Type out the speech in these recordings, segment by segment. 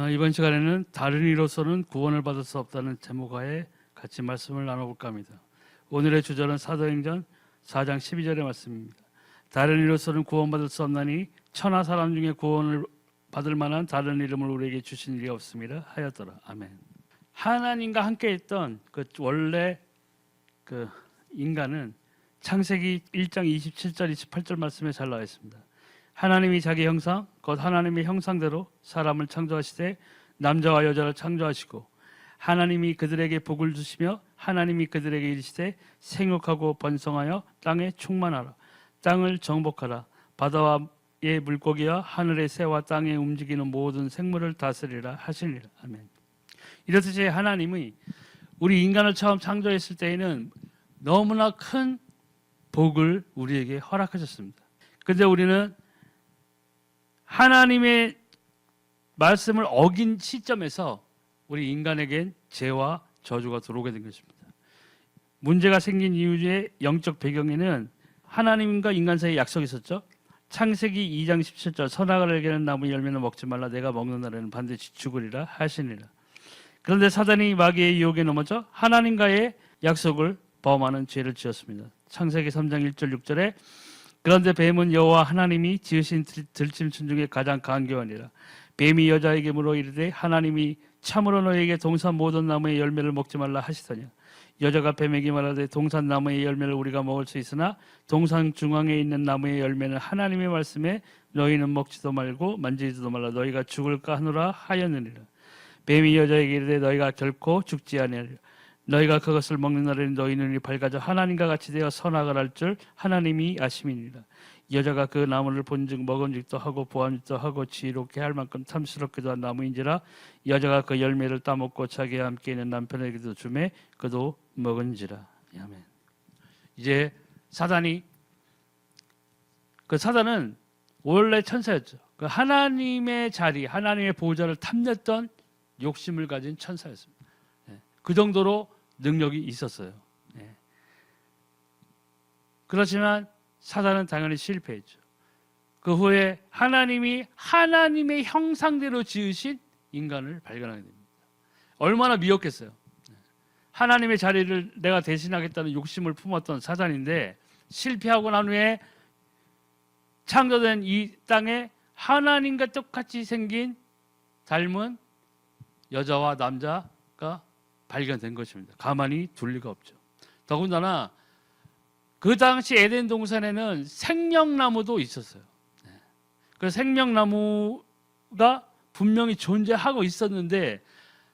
이번 시간에는 다른 이로서는 구원을 받을 수 없다는 제목하에 같이 말씀을 나눠볼까 합니다. 오늘의 주제는 사도행전 4장 12절의 말씀입니다. 다른 이로서는 구원받을 수 없나니 천하 사람 중에 구원을 받을 만한 다른 이름을 우리에게 주신 일이 없습니다 하였더라. 아멘. 하나님과 함께 있던 그 원래 그 인간은 창세기 1장 27절 28절 말씀에 잘 나와 있습니다. 하나님이 자기 형상 곧 하나님의 형상대로 사람을 창조하시되 남자와 여자를 창조하시고 하나님이 그들에게 복을 주시며 하나님이 그들에게 이르시되 생육하고 번성하여 땅에 충만하라. 땅을 정복하라. 바다의 물고기와 하늘의 새와 땅에 움직이는 모든 생물을 다스리라 하시니라. 아멘. 이렇듯이 하나님이 우리 인간을 처음 창조했을 때에는 너무나 큰 복을 우리에게 허락하셨습니다. 그런데 우리는 하나님의 말씀을 어긴 시점에서 우리 인간에겐 죄와 저주가 들어오게 된 것입니다. 문제가 생긴 이유의 영적 배경에는 하나님과 인간 사이에 약속이 있었죠. 창세기 2장 17절 선악을 알게는 나무 열매는 먹지 말라. 내가 먹는 날에는 반드시 죽으리라 하시니라. 그런데 사단이 마귀의 유혹에 넘어져 하나님과의 약속을 범하는 죄를 지었습니다. 창세기 3장 1절 6절에 그런데 뱀은 여호와 하나님이 지으신 들짐승 중에 가장 간교하니라. 뱀이 여자에게 물어 이르되 하나님이 참으로 너에게 동산 모든 나무의 열매를 먹지 말라 하시더냐. 여자가 뱀에게 말하되 동산 나무의 열매를 우리가 먹을 수 있으나 동산 중앙에 있는 나무의 열매는 하나님의 말씀에 너희는 먹지도 말고 만지지도 말라. 너희가 죽을까 하노라 하였느니라. 뱀이 여자에게 이르되 너희가 결코 죽지 아니하리라. 너희가 그것을 먹는 날에는 너희 눈이 밝아져 하나님과 같이 되어 선악을 알 줄 하나님이 아심이니라. 여자가 그 나무를 본즉 먹음직도 하고 보암직도 하고 지혜롭게 할 만큼 탐스럽기도 한 나무인지라. 여자가 그 열매를 따먹고 자기와 함께 있는 남편에게도 주매 그도 먹은지라. 아멘. 이제 사단은 원래 천사였죠. 그 하나님의 자리, 하나님의 보좌를 탐냈던 욕심을 가진 천사였습니다. 그 정도로 능력이 있었어요. 그렇지만 사단은 당연히 실패했죠. 그 후에 하나님이 하나님의 형상대로 지으신 인간을 발견하게 됩니다. 얼마나 미웠겠어요. 하나님의 자리를 내가 대신하겠다는 욕심을 품었던 사단인데 실패하고 난 후에 창조된 이 땅에 하나님과 똑같이 생긴 닮은 여자와 남자가 발견된 것입니다. 가만히 둘 리가 없죠. 더군다나 그 당시 에덴 동산에는 생명나무도 있었어요. 그 생명나무가 분명히 존재하고 있었는데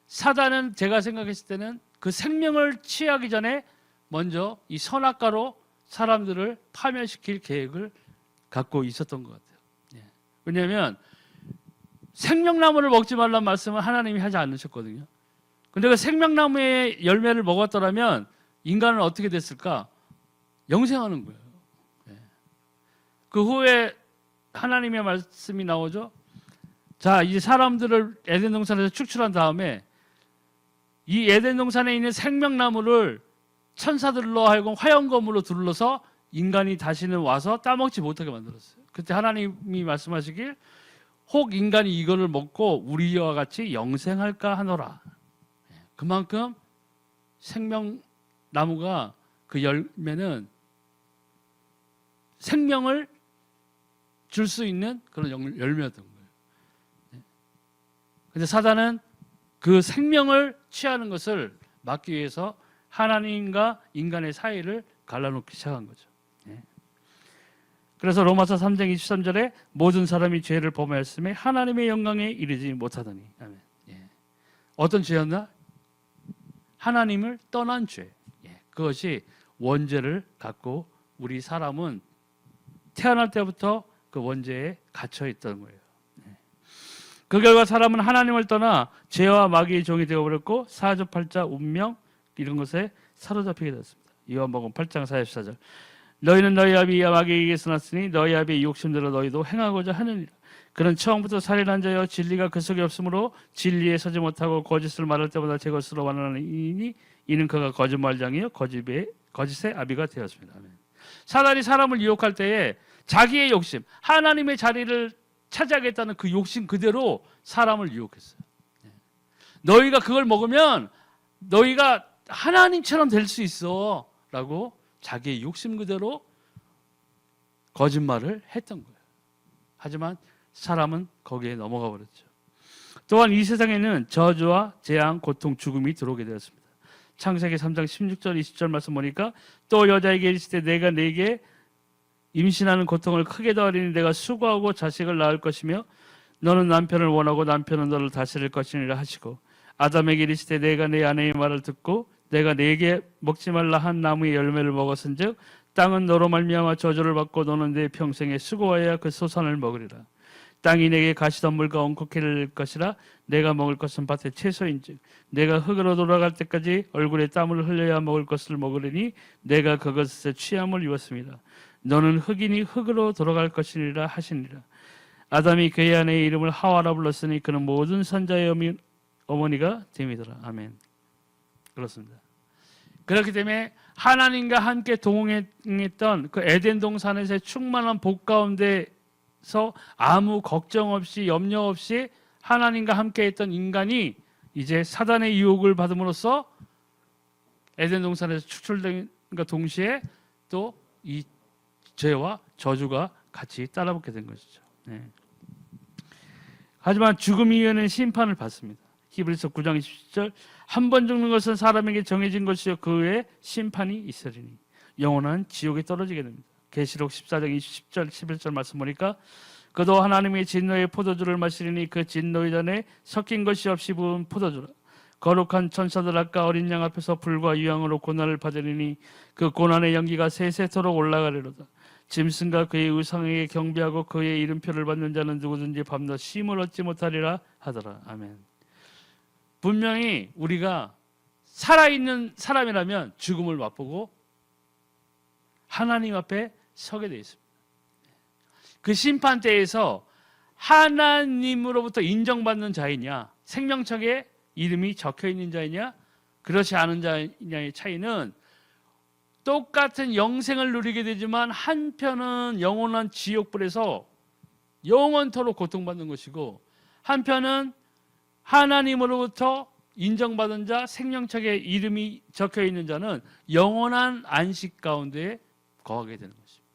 사단은 제가 생각했을 때는 그 생명을 취하기 전에 먼저 이 선악과로 사람들을 파멸시킬 계획을 갖고 있었던 것 같아요. 왜냐하면 생명나무를 먹지 말라는 말씀을 하나님이 하지 않으셨거든요. 근데 그 생명나무의 열매를 먹었더라면 인간은 어떻게 됐을까? 영생하는 거예요. 그 후에 하나님의 말씀이 나오죠. 자, 이제 사람들을 에덴 동산에서 축출한 다음에 이 에덴 동산에 있는 생명나무를 천사들로 하여금 화영검으로 둘러서 인간이 다시는 와서 따먹지 못하게 만들었어요. 그때 하나님이 말씀하시길 혹 인간이 이거를 먹고 우리와 같이 영생할까 하노라. 그만큼 생명나무가 그 열매는 생명을 줄 수 있는 그런 열매였던 거예요. 그런데 사단은 그 생명을 취하는 것을 막기 위해서 하나님과 인간의 사이를 갈라놓기 시작한 거죠. 그래서 로마서 3장 23절에 모든 사람이 죄를 범하였음에 하나님의 영광에 이르지 못하더니. 아멘. 어떤 죄였나? 하나님을 떠난 죄. 그것이 원죄를 갖고 우리 사람은 태어날 때부터 그 원죄에 갇혀 있던 거예요. 그 결과 사람은 하나님을 떠나 죄와 마귀의 종이 되어버렸고 사주팔자 운명 이런 것에 사로잡히게 되었습니다. 요한복음 8장 44절 너희는 너희 아비 마귀에게서 났으니 너희 아비의 욕심대로 너희도 행하고자 하느니라. 그는 처음부터 살인한 자여 진리가 그 속에 없으므로 진리에 서지 못하고 거짓을 말할 때보다 제 것으로 말하느니 이는 그가 거짓말장이요 거짓의 아비가 되었습니다. 아멘. 사단이 사람을 유혹할 때에 자기의 욕심, 하나님의 자리를 차지하겠다는 그 욕심 그대로 사람을 유혹했어요. 너희가 그걸 먹으면 너희가 하나님처럼 될 수 있어 라고 자기의 욕심 그대로 거짓말을 했던 거예요. 하지만 사람은 거기에 넘어가 버렸죠. 또한 이 세상에는 저주와 재앙, 고통, 죽음이 들어오게 되었습니다. 창세기 3장 16절 20절 말씀 보니까 또 여자에게 이르시되 내가 네게 임신하는 고통을 크게 더하리니 내가 수고하고 자식을 낳을 것이며 너는 남편을 원하고 남편은 너를 다스릴 것이니라 하시고 아담에게 이르시되 내가 내 아내의 말을 듣고 내가 네게 먹지 말라 한 나무의 열매를 먹었은즉 땅은 너로 말미암아 저주를 받고 너는 내 평생에 수고하여야 그 소산을 먹으리라. 땅이 내게 가시덤불과 엉겅퀴를 낼 것이라 내가 먹을 것은 밭의 채소인즉 내가 흙으로 돌아갈 때까지 얼굴에 땀을 흘려야 먹을 것을 먹으리니 내가 그것에 취함을 입었습니다. 너는 흙이니 흙으로 돌아갈 것이니라 하시니라. 아담이 그의 아내의 이름을 하와라 불렀으니 그는 모든 선자의 어머니가 됨이더라. 아멘. 그렇습니다. 그렇기 때문에 하나님과 함께 동행했던 그 에덴 동산에서의 충만한 복 가운데서 아무 걱정 없이 염려 없이 하나님과 함께 했던 인간이 이제 사단의 유혹을 받음으로써 에덴 동산에서 축출된과 동시에 또 이 죄와 저주가 같이 따라붙게 된 것이죠. 네. 하지만 죽음 이후에는 심판을 받습니다. 히브리서 9장 20절 한 번 죽는 것은 사람에게 정해진 것이요 그 후에 심판이 있으리니 영원한 지옥에 떨어지게 됩니다. 계시록 14장 20절 11절 말씀 보니까 그도 하나님의 진노의 포도주를 마시리니 그 진노의 잔에 섞인 것이 없이 부은 포도주라. 거룩한 천사들 앞과 어린 양 앞에서 불과 유황으로 고난을 받으리니 그 고난의 연기가 세세토록 올라가리로다. 짐승과 그의 의상에게 경배하고 그의 이름표를 받는 자는 누구든지 밤낮 쉼을 얻지 못하리라 하더라. 아멘. 분명히 우리가 살아있는 사람이라면 죽음을 맛보고 하나님 앞에 서게 되어 있습니다. 그 심판대에서 하나님으로부터 인정받는 자이냐 생명책에 이름이 적혀있는 자이냐 그렇지 않은 자이냐의 차이는 똑같은 영생을 누리게 되지만 한편은 영원한 지옥불에서 영원토록 고통받는 것이고 한편은 하나님으로부터 인정받은 자 생명책에 이름이 적혀있는 자는 영원한 안식 가운데 거하게 되는 것입니다.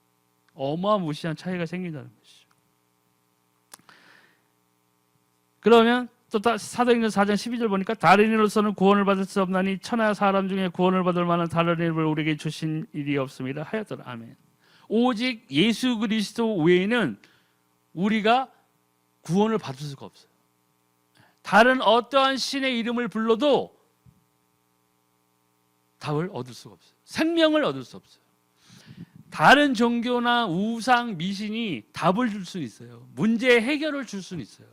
어마무시한 차이가 생긴다는 것이죠. 그러면 또 사도행전 4장 12절 보니까 다른 이로서는 구원을 받을 수 없나니 천하 사람 중에 구원을 받을 만한 다른 이름을 우리에게 주신 일이 없습니다 하였더라. 아멘. 오직 예수 그리스도 외에는 우리가 구원을 받을 수가 없어요. 다른 어떠한 신의 이름을 불러도 답을 얻을 수가 없어요. 생명을 얻을 수 없어요. 다른 종교나 우상, 미신이 답을 줄 수 있어요. 문제의 해결을 줄 수는 있어요.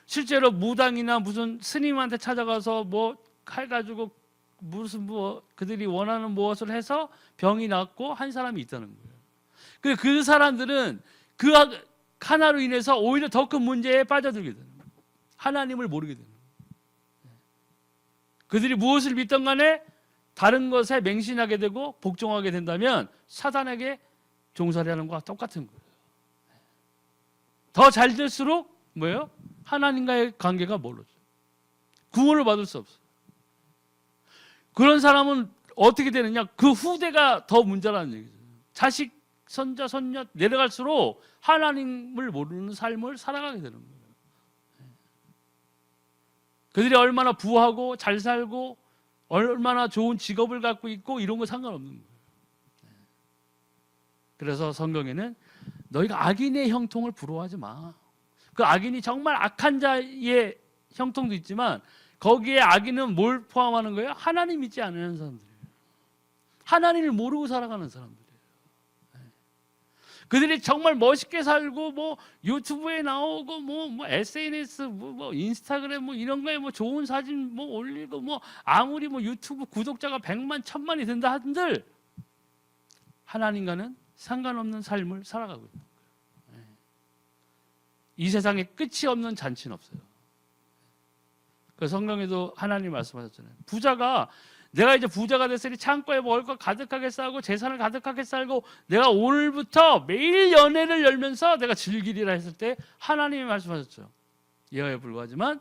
실제로 무당이나 무슨 스님한테 찾아가서 뭐 칼 가지고 무슨 뭐 그들이 원하는 무엇을 해서 병이 낫고 한 사람이 있다는 거예요. 그 사람들은 그 하나로 인해서 오히려 더 큰 문제에 빠져들게 되는 거예요. 하나님을 모르게 되는 거예요. 그들이 무엇을 믿던 간에 다른 것에 맹신하게 되고 복종하게 된다면 사단에게 종살이 하는 것과 똑같은 거예요. 더 잘 될수록 뭐예요? 하나님과의 관계가 멀어져요. 구원을 받을 수 없어요. 그런 사람은 어떻게 되느냐? 그 후대가 더 문제라는 얘기죠. 자식, 손자, 손녀 내려갈수록 하나님을 모르는 삶을 살아가게 되는 거예요. 그들이 얼마나 부하고 잘 살고 얼마나 좋은 직업을 갖고 있고 이런 거 상관없는 거예요. 그래서 성경에는 너희가 악인의 형통을 부러워하지 마. 그 악인이 정말 악한 자의 형통도 있지만 거기에 악인은 뭘 포함하는 거예요? 하나님 믿지 않는 사람들이에요. 하나님을 모르고 살아가는 사람들이에요. 그들이 정말 멋있게 살고 뭐 유튜브에 나오고 뭐 SNS 뭐 인스타그램 뭐 이런 거에 뭐 좋은 사진 뭐 올리고 뭐 아무리 뭐 유튜브 구독자가 100만 1000만이 된다 한들 하나님과는 상관없는 삶을 살아가고 있는 거예요. 이 세상에 끝이 없는 잔치는 없어요. 그 성경에도 하나님 말씀하셨잖아요. 부자가 내가 이제 부자가 됐으니 창고에 먹을 것 가득하게 쌓고 재산을 가득하게 쌓고 내가 오늘부터 매일 연회를 열면서 내가 즐기리라 했을 때 하나님이 말씀하셨죠. 예화에 불과하지만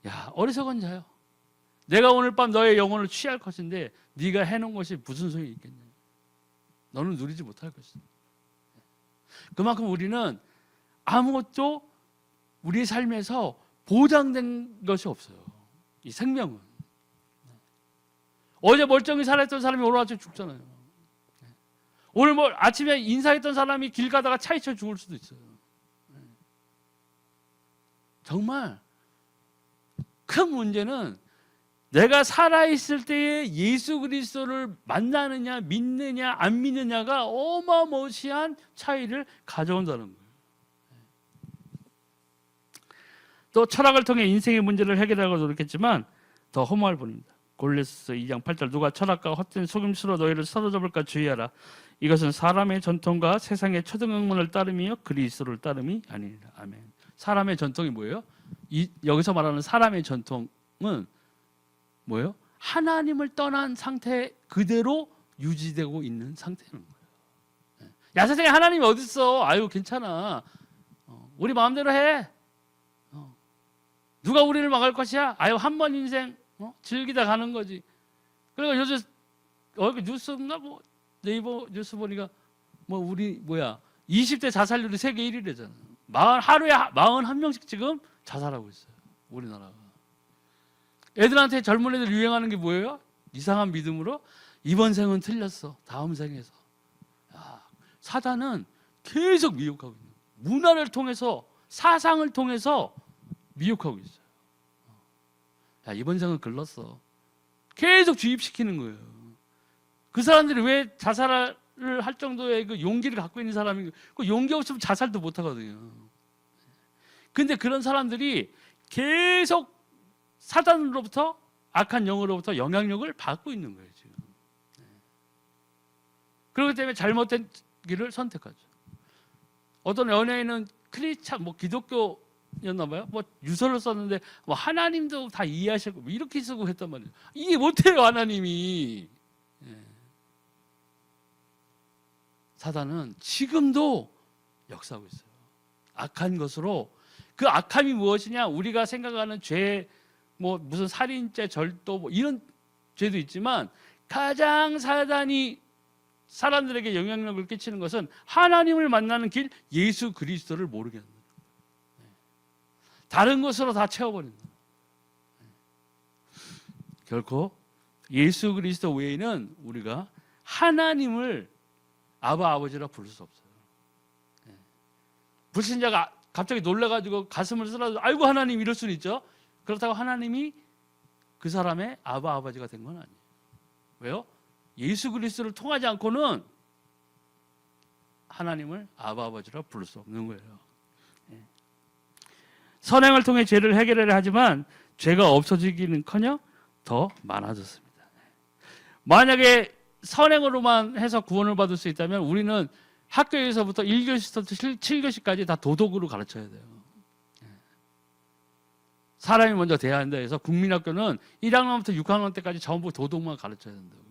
야, 어리석은 자요. 내가 오늘 밤 너의 영혼을 취할 것인데 네가 해놓은 것이 무슨 소용이 있겠냐. 너는 누리지 못할 것이다. 그만큼 우리는 아무것도 우리의 삶에서 보장된 것이 없어요. 이 생명은. 어제 멀쩡히 살았던 사람이 오늘 아침에 죽잖아요. 오늘 뭐 아침에 인사했던 사람이 길 가다가 차에 쳐 죽을 수도 있어요. 정말 큰 문제는 내가 살아있을 때에 예수 그리스도를 만나느냐 믿느냐 안 믿느냐가 어마무시한 차이를 가져온다는 거예요. 또 철학을 통해 인생의 문제를 해결하려고 노력했지만 더 허무할 뿐입니다. 골로새 2장 8절 누가 철학과 헛된 속임수로 너희를 사로잡을까 주의하라. 이것은 사람의 전통과 세상의 초등학문을 따름이요 그리스도를 따름이 아니니라. 아멘. 사람의 전통이 뭐예요? 여기서 말하는 사람의 전통은 뭐예요? 하나님을 떠난 상태 그대로 유지되고 있는 상태는 거예요. 야 세상에 하나님이 어디 있어? 아유 괜찮아. 우리 마음대로 해. 누가 우리를 막을 것이야? 아유 한 번 인생 즐기다 가는 거지. 그리고 요즘 뉴스인가 뭐 네이버 뉴스 보니까 뭐 우리 20대 자살률이 세계 1위래잖아. 하루에 41명씩 지금 자살하고 있어요. 우리나라가. 애들한테 젊은 애들 유행하는 게 뭐예요? 이상한 믿음으로 이번 생은 틀렸어. 다음 생에서. 야, 사단은 계속 미혹하고 있는 거예요. 문화를 통해서 사상을 통해서 미혹하고 있어요. 야, 이번 생은 글렀어. 계속 주입시키는 거예요. 그 사람들이 왜 자살을 할 정도의 그 용기를 갖고 있는 사람이 그 용기 없으면 자살도 못 하거든요. 근데 그런 사람들이 계속 사단으로부터 악한 영으로부터 영향력을 받고 있는 거예요, 지금. 그렇기 때문에 잘못된 길을 선택하죠. 어떤 연예인은 크리스찬 기독교였나 봐요. 유서를 썼는데 하나님도 다 이해하시고 이렇게 쓰고 했단 말이에요. 이해 못해요, 하나님이. 사단은 지금도 역사하고 있어요. 악한 것으로. 그 악함이 무엇이냐? 우리가 생각하는 죄, 무슨 살인죄, 절도 이런 죄도 있지만 가장 사단이 사람들에게 영향력을 끼치는 것은 하나님을 만나는 길, 예수 그리스도를 모르게 하는 거예요. 다른 것으로 다 채워버린다. 결코 예수 그리스도 외에는 우리가 하나님을 아버지라 부를 수 없어요. 불신자가 갑자기 놀라가지고 가슴을 쓰러져 아이고 하나님 이럴 수는 있죠. 그렇다고 하나님이 그 사람의 아버지가 된 건 아니에요. 왜요? 예수 그리스도를 통하지 않고는 하나님을 아버지라 부를 수 없는 거예요. 선행을 통해 죄를 해결하려 하지만 죄가 없어지기는커녕 더 많아졌습니다. 만약에 선행으로만 해서 구원을 받을 수 있다면 우리는 학교에서부터 1교시부터 7교시까지 다 도덕으로 가르쳐야 돼요. 사람이 먼저 돼야 한다 해서 국민학교는 1학년부터 6학년 때까지 전부 도덕만 가르쳐야 된다고.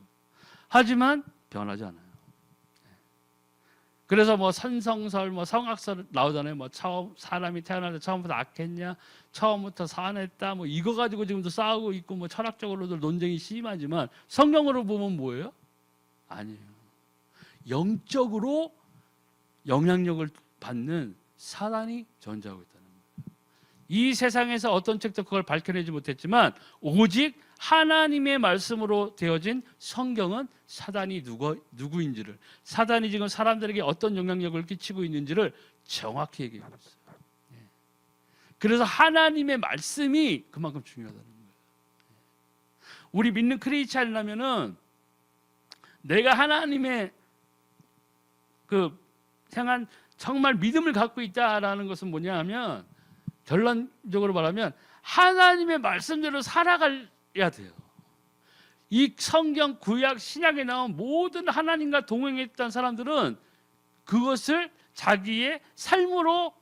하지만 변하지 않아요. 그래서 선성설, 성악설 나오잖아요. 처음 사람이 태어날 때 처음부터 악했냐, 처음부터 산했다, 이거 가지고 지금도 싸우고 있고 철학적으로도 논쟁이 심하지만 성경으로 보면 뭐예요? 아니에요. 영적으로 영향력을 받는 사단이 존재하고 있다는 거예요. 이 세상에서 어떤 책도 그걸 밝혀내지 못했지만 오직 하나님의 말씀으로 되어진 성경은 사단이 누구인지를, 사단이 지금 사람들에게 어떤 영향력을 끼치고 있는지를 정확히 얘기하고 있어요. 그래서 하나님의 말씀이 그만큼 중요하다는 거예요. 우리 믿는 크리스찬이라면은 내가 하나님의 향한 정말 믿음을 갖고 있다라는 것은 뭐냐 하면 결론적으로 말하면 하나님의 말씀대로 살아가야 돼요. 이 성경, 구약, 신약에 나온 모든 하나님과 동행했던 사람들은 그것을 자기의 삶으로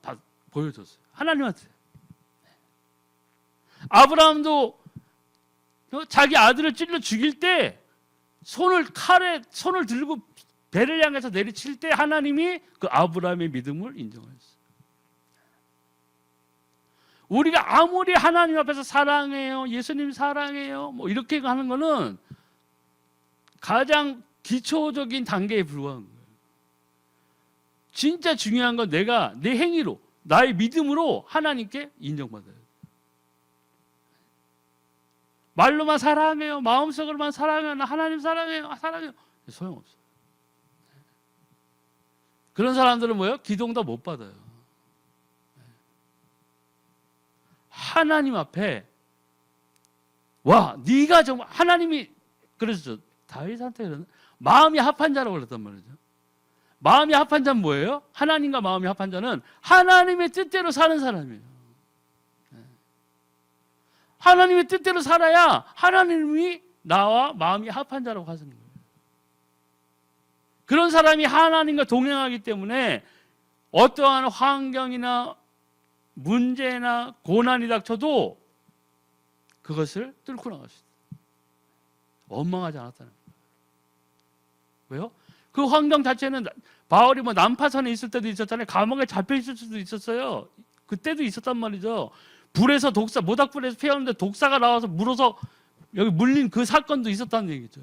보여줬어요. 하나님한테. 아브라함도 자기 아들을 찔러 죽일 때 손을 들고 배를 향해서 내리칠 때 하나님이 그 아브라함의 믿음을 인정했어요. 우리가 아무리 하나님 앞에서 사랑해요, 예수님 사랑해요, 뭐 이렇게 하는 거는 가장 기초적인 단계에 불과한 거예요. 진짜 중요한 건 내가 내 행위로, 나의 믿음으로 하나님께 인정받아야 돼요. 말로만 사랑해요, 마음속으로만 사랑해요, 나 하나님 사랑해요, 사랑해요, 소용없어요. 그런 사람들은 뭐예요? 기도응답 못 받아요. 하나님 앞에 와, 네가 정말 하나님이 그래서 다윗한테 그러는 마음이 합한 자라고 그랬단 말이죠. 마음이 합한 자는 뭐예요? 하나님과 마음이 합한 자는 하나님의 뜻대로 사는 사람이에요. 하나님의 뜻대로 살아야 하나님이 나와 마음이 합한 자라고 하시는 거예요. 그런 사람이 하나님과 동행하기 때문에 어떠한 환경이나 문제나 고난이 닥쳐도 그것을 뚫고 나갈 수 있어요. 원망하지 않았다는 거예요. 왜요? 그 환경 자체는 바울이 뭐 난파선에 있을 때도 있었잖아요. 감옥에 잡혀 있을 수도 있었어요. 그때도 있었단 말이죠. 불에서 독사, 모닥불에서 피하는데 독사가 나와서 물어서 여기 물린 그 사건도 있었다는 얘기죠.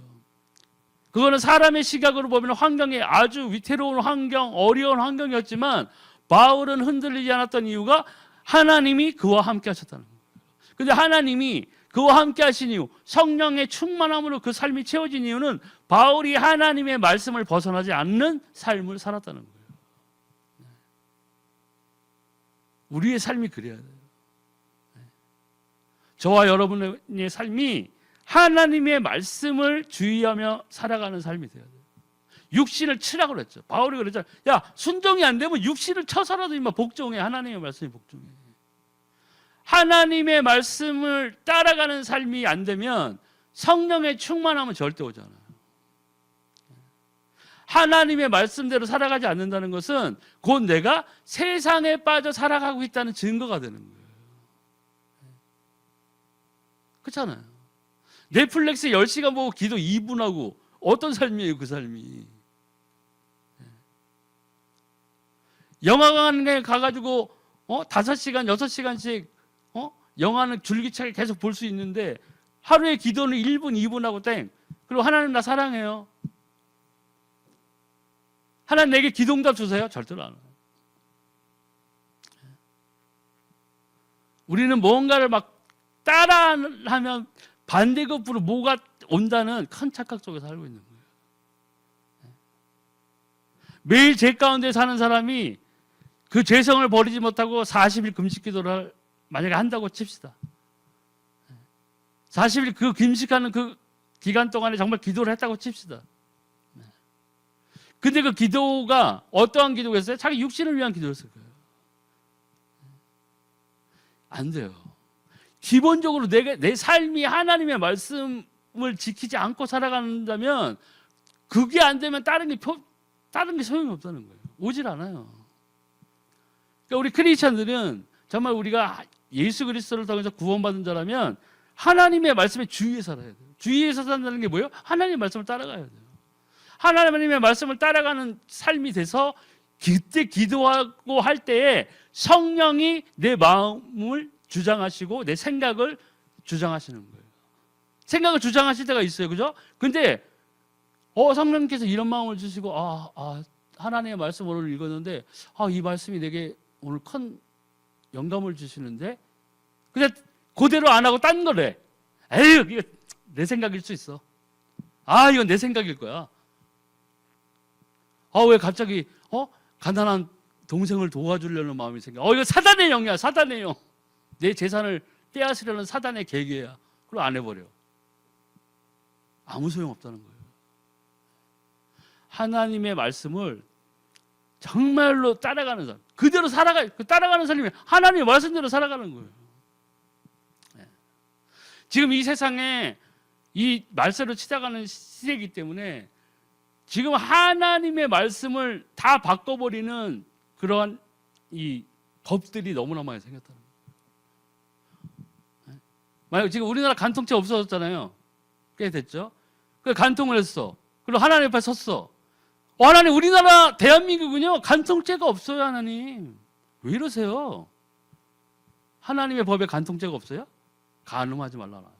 그거는 사람의 시각으로 보면 환경이 아주 위태로운 환경, 어려운 환경이었지만 바울은 흔들리지 않았던 이유가 하나님이 그와 함께 하셨다는 거예요. 근데 하나님이 그와 함께 하신 이유, 성령의 충만함으로 그 삶이 채워진 이유는 바울이 하나님의 말씀을 벗어나지 않는 삶을 살았다는 거예요. 우리의 삶이 그래야 돼요. 저와 여러분의 삶이 하나님의 말씀을 주의하며 살아가는 삶이 되어야 돼요. 육신을 치라고 그랬죠. 바울이 그랬잖아요. 야, 순종이 안 되면 육신을 쳐서라도 임마 복종해. 하나님의 말씀이 복종해. 하나님의 말씀을 따라가는 삶이 안 되면 성령의 충만함은 절대 오지 않아요. 하나님의 말씀대로 살아가지 않는다는 것은 곧 내가 세상에 빠져 살아가고 있다는 증거가 되는 거예요. 그렇잖아요. 넷플릭스 10시간 보고 기도 2분 하고 어떤 삶이에요, 그 삶이. 영화관에 가가지고 5시간, 6시간씩 영화는 줄기차게 계속 볼 수 있는데 하루에 기도는 1분, 2분 하고 땡. 그리고 하나님 나 사랑해요. 하나님 내게 기도응답 주세요. 절대로 안 해요. 우리는 뭔가를 막 따라하면 반대급부로 뭐가 온다는 큰 착각 속에 살고 있는 거예요. 매일 죄 가운데 사는 사람이 그 죄성을 버리지 못하고 40일 금식 기도를 만약에 한다고 칩시다. 40일 그 금식하는 그 기간 동안에 정말 기도를 했다고 칩시다. 근데 그 기도가 어떠한 기도겠어요? 자기 육신을 위한 기도였을 거예요. 안 돼요. 기본적으로 내 삶이 하나님의 말씀을 지키지 않고 살아간다면 그게 안 되면 다른 게 소용이 없다는 거예요. 오질 않아요. 그러니까 우리 크리스찬들은 정말 우리가 예수 그리스도를 통해서 구원받은 자라면 하나님의 말씀에 주의해 살아야 돼요. 주의해서 산다는 게 뭐예요? 하나님의 말씀을 따라가야 돼요. 하나님의 말씀을 따라가는 삶이 돼서 그때 기도하고 할 때에 성령이 내 마음을 주장하시고 내 생각을 주장하시는 거예요. 생각을 주장하실 때가 있어요. 그죠? 근데 성령님께서 이런 마음을 주시고 하나님의 말씀 오늘 읽었는데 이 말씀이 내게 오늘 큰 영감을 주시는데 근데 그대로 안 하고 딴 거래. 에휴, 이거 내 생각일 수 있어. 이건 내 생각일 거야. 왜 갑자기 가난한 동생을 도와주려는 마음이 생겨. 이거 사단의 영이야. 사단의 영. 내 재산을 빼앗으려는 사단의 계계야. 그걸 안 해버려. 아무 소용없다는 거예요. 하나님의 말씀을 정말로 따라가는 사람, 그대로 따라가는 사람이 하나님의 말씀대로 살아가는 거예요. 지금 이 세상에 이 말세로 치닫아가는 시대이기 때문에 지금 하나님의 말씀을 다 바꿔버리는 그러한 이 법들이 너무나 많이 생겼다는 거예요. 만약 지금 우리나라 간통죄 없어졌잖아요. 꽤 됐죠. 그래서 간통을 했어. 그리고 하나님 앞에 섰어. 하나님, 우리나라 대한민국은요 간통죄가 없어요. 하나님 왜 이러세요? 하나님의 법에 간통죄가 없어요? 간음하지 말라 나왔어요.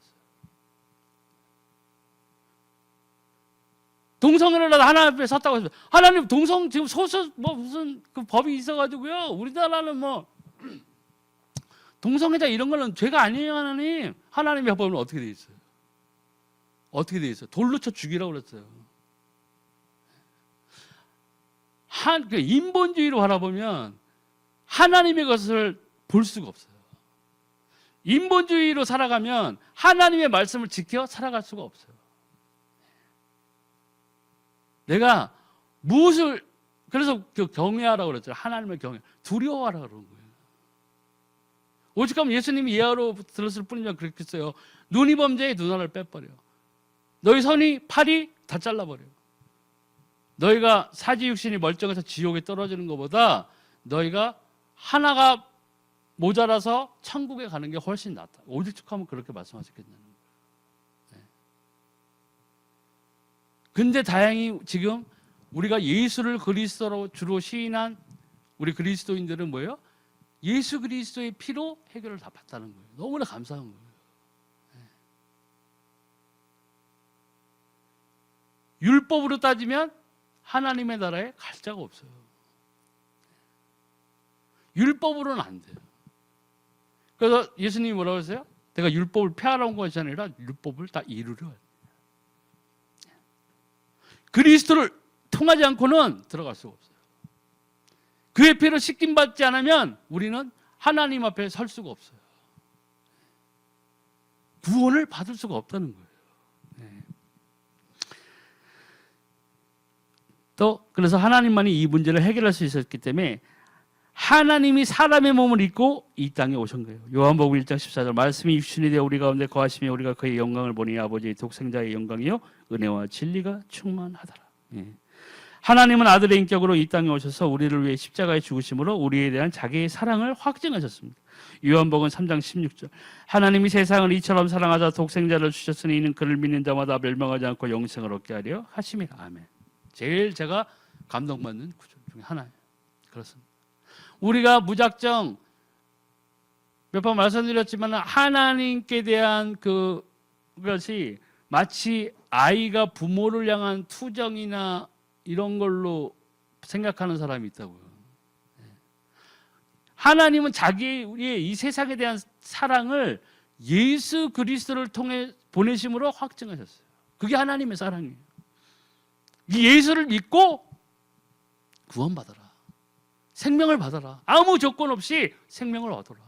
동성애를 하나님 앞에 섰다고 했어요. 하나님 동성 지금 소수 뭐 무슨 그 법이 있어가지고요. 우리나라는 뭐 동성애자 이런 거는 죄가 아니에요, 하나님. 하나님의 법은 어떻게 돼 있어요? 어떻게 돼 있어요? 돌로 쳐 죽이라고 그랬어요. 그 인본주의로 바라보면 하나님의 것을 볼 수가 없어요. 인본주의로 살아가면 하나님의 말씀을 지켜 살아갈 수가 없어요. 내가 무엇을 그래서 경외하라고 그랬죠. 하나님을 경외, 두려워하라고 그런 거예요. 오직하면 예수님이 예하로 들었을 뿐이면 그렇겠어요. 눈이 범죄에 눈알을 빼버려. 너희 손이 팔이 다 잘라버려. 너희가 사지육신이 멀쩡해서 지옥에 떨어지는 것보다 너희가 하나가 모자라서 천국에 가는 게 훨씬 낫다. 오직하면 그렇게 말씀하셨겠냐는 거예요. 네. 근데 다행히 지금 우리가 예수를 그리스도로 주로 시인한 우리 그리스도인들은 뭐예요? 예수 그리스도의 피로 해결을 다 받다는 거예요. 너무나 감사한 거예요. 네. 율법으로 따지면 하나님의 나라에 갈 자가 없어요. 율법으로는 안 돼요. 그래서 예수님이 뭐라고 했어요? 내가 율법을 폐하러 것이 아니라 율법을 다 이루려. 그리스도를 통하지 않고는 들어갈 수가 없어요. 그의 피로 씻김 받지 않으면 우리는 하나님 앞에 설 수가 없어요. 구원을 받을 수가 없다는 거예요. 네. 또 그래서 하나님만이 이 문제를 해결할 수 있었기 때문에 하나님이 사람의 몸을 입고 이 땅에 오신 거예요. 요한복음 1장 14절 말씀이 육신이 되어 우리 가운데 거하시며 우리가 그의 영광을 보니 아버지의 독생자의 영광이요 은혜와 진리가 충만하더라. 예. 하나님은 아들의 인격으로 이 땅에 오셔서 우리를 위해 십자가에 죽으심으로 우리에 대한 자기의 사랑을 확증하셨습니다. 요한복음 3장 16절 하나님이 세상을 이처럼 사랑하사 독생자를 주셨으니 이는 그를 믿는 자마다 멸망하지 않고 영생을 얻게 하려 하심이라. 아멘. 제일 제가 감동받는 구절 중에 하나예요. 그렇습니다. 우리가 무작정 몇 번 말씀드렸지만 하나님께 대한 그것이 마치 아이가 부모를 향한 투정이나 이런 걸로 생각하는 사람이 있다고요. 하나님은 자기의 이 세상에 대한 사랑을 예수 그리스도를 통해 보내심으로 확증하셨어요. 그게 하나님의 사랑이에요. 이 예수를 믿고 구원받아라. 생명을 받아라. 아무 조건 없이 생명을 얻어라.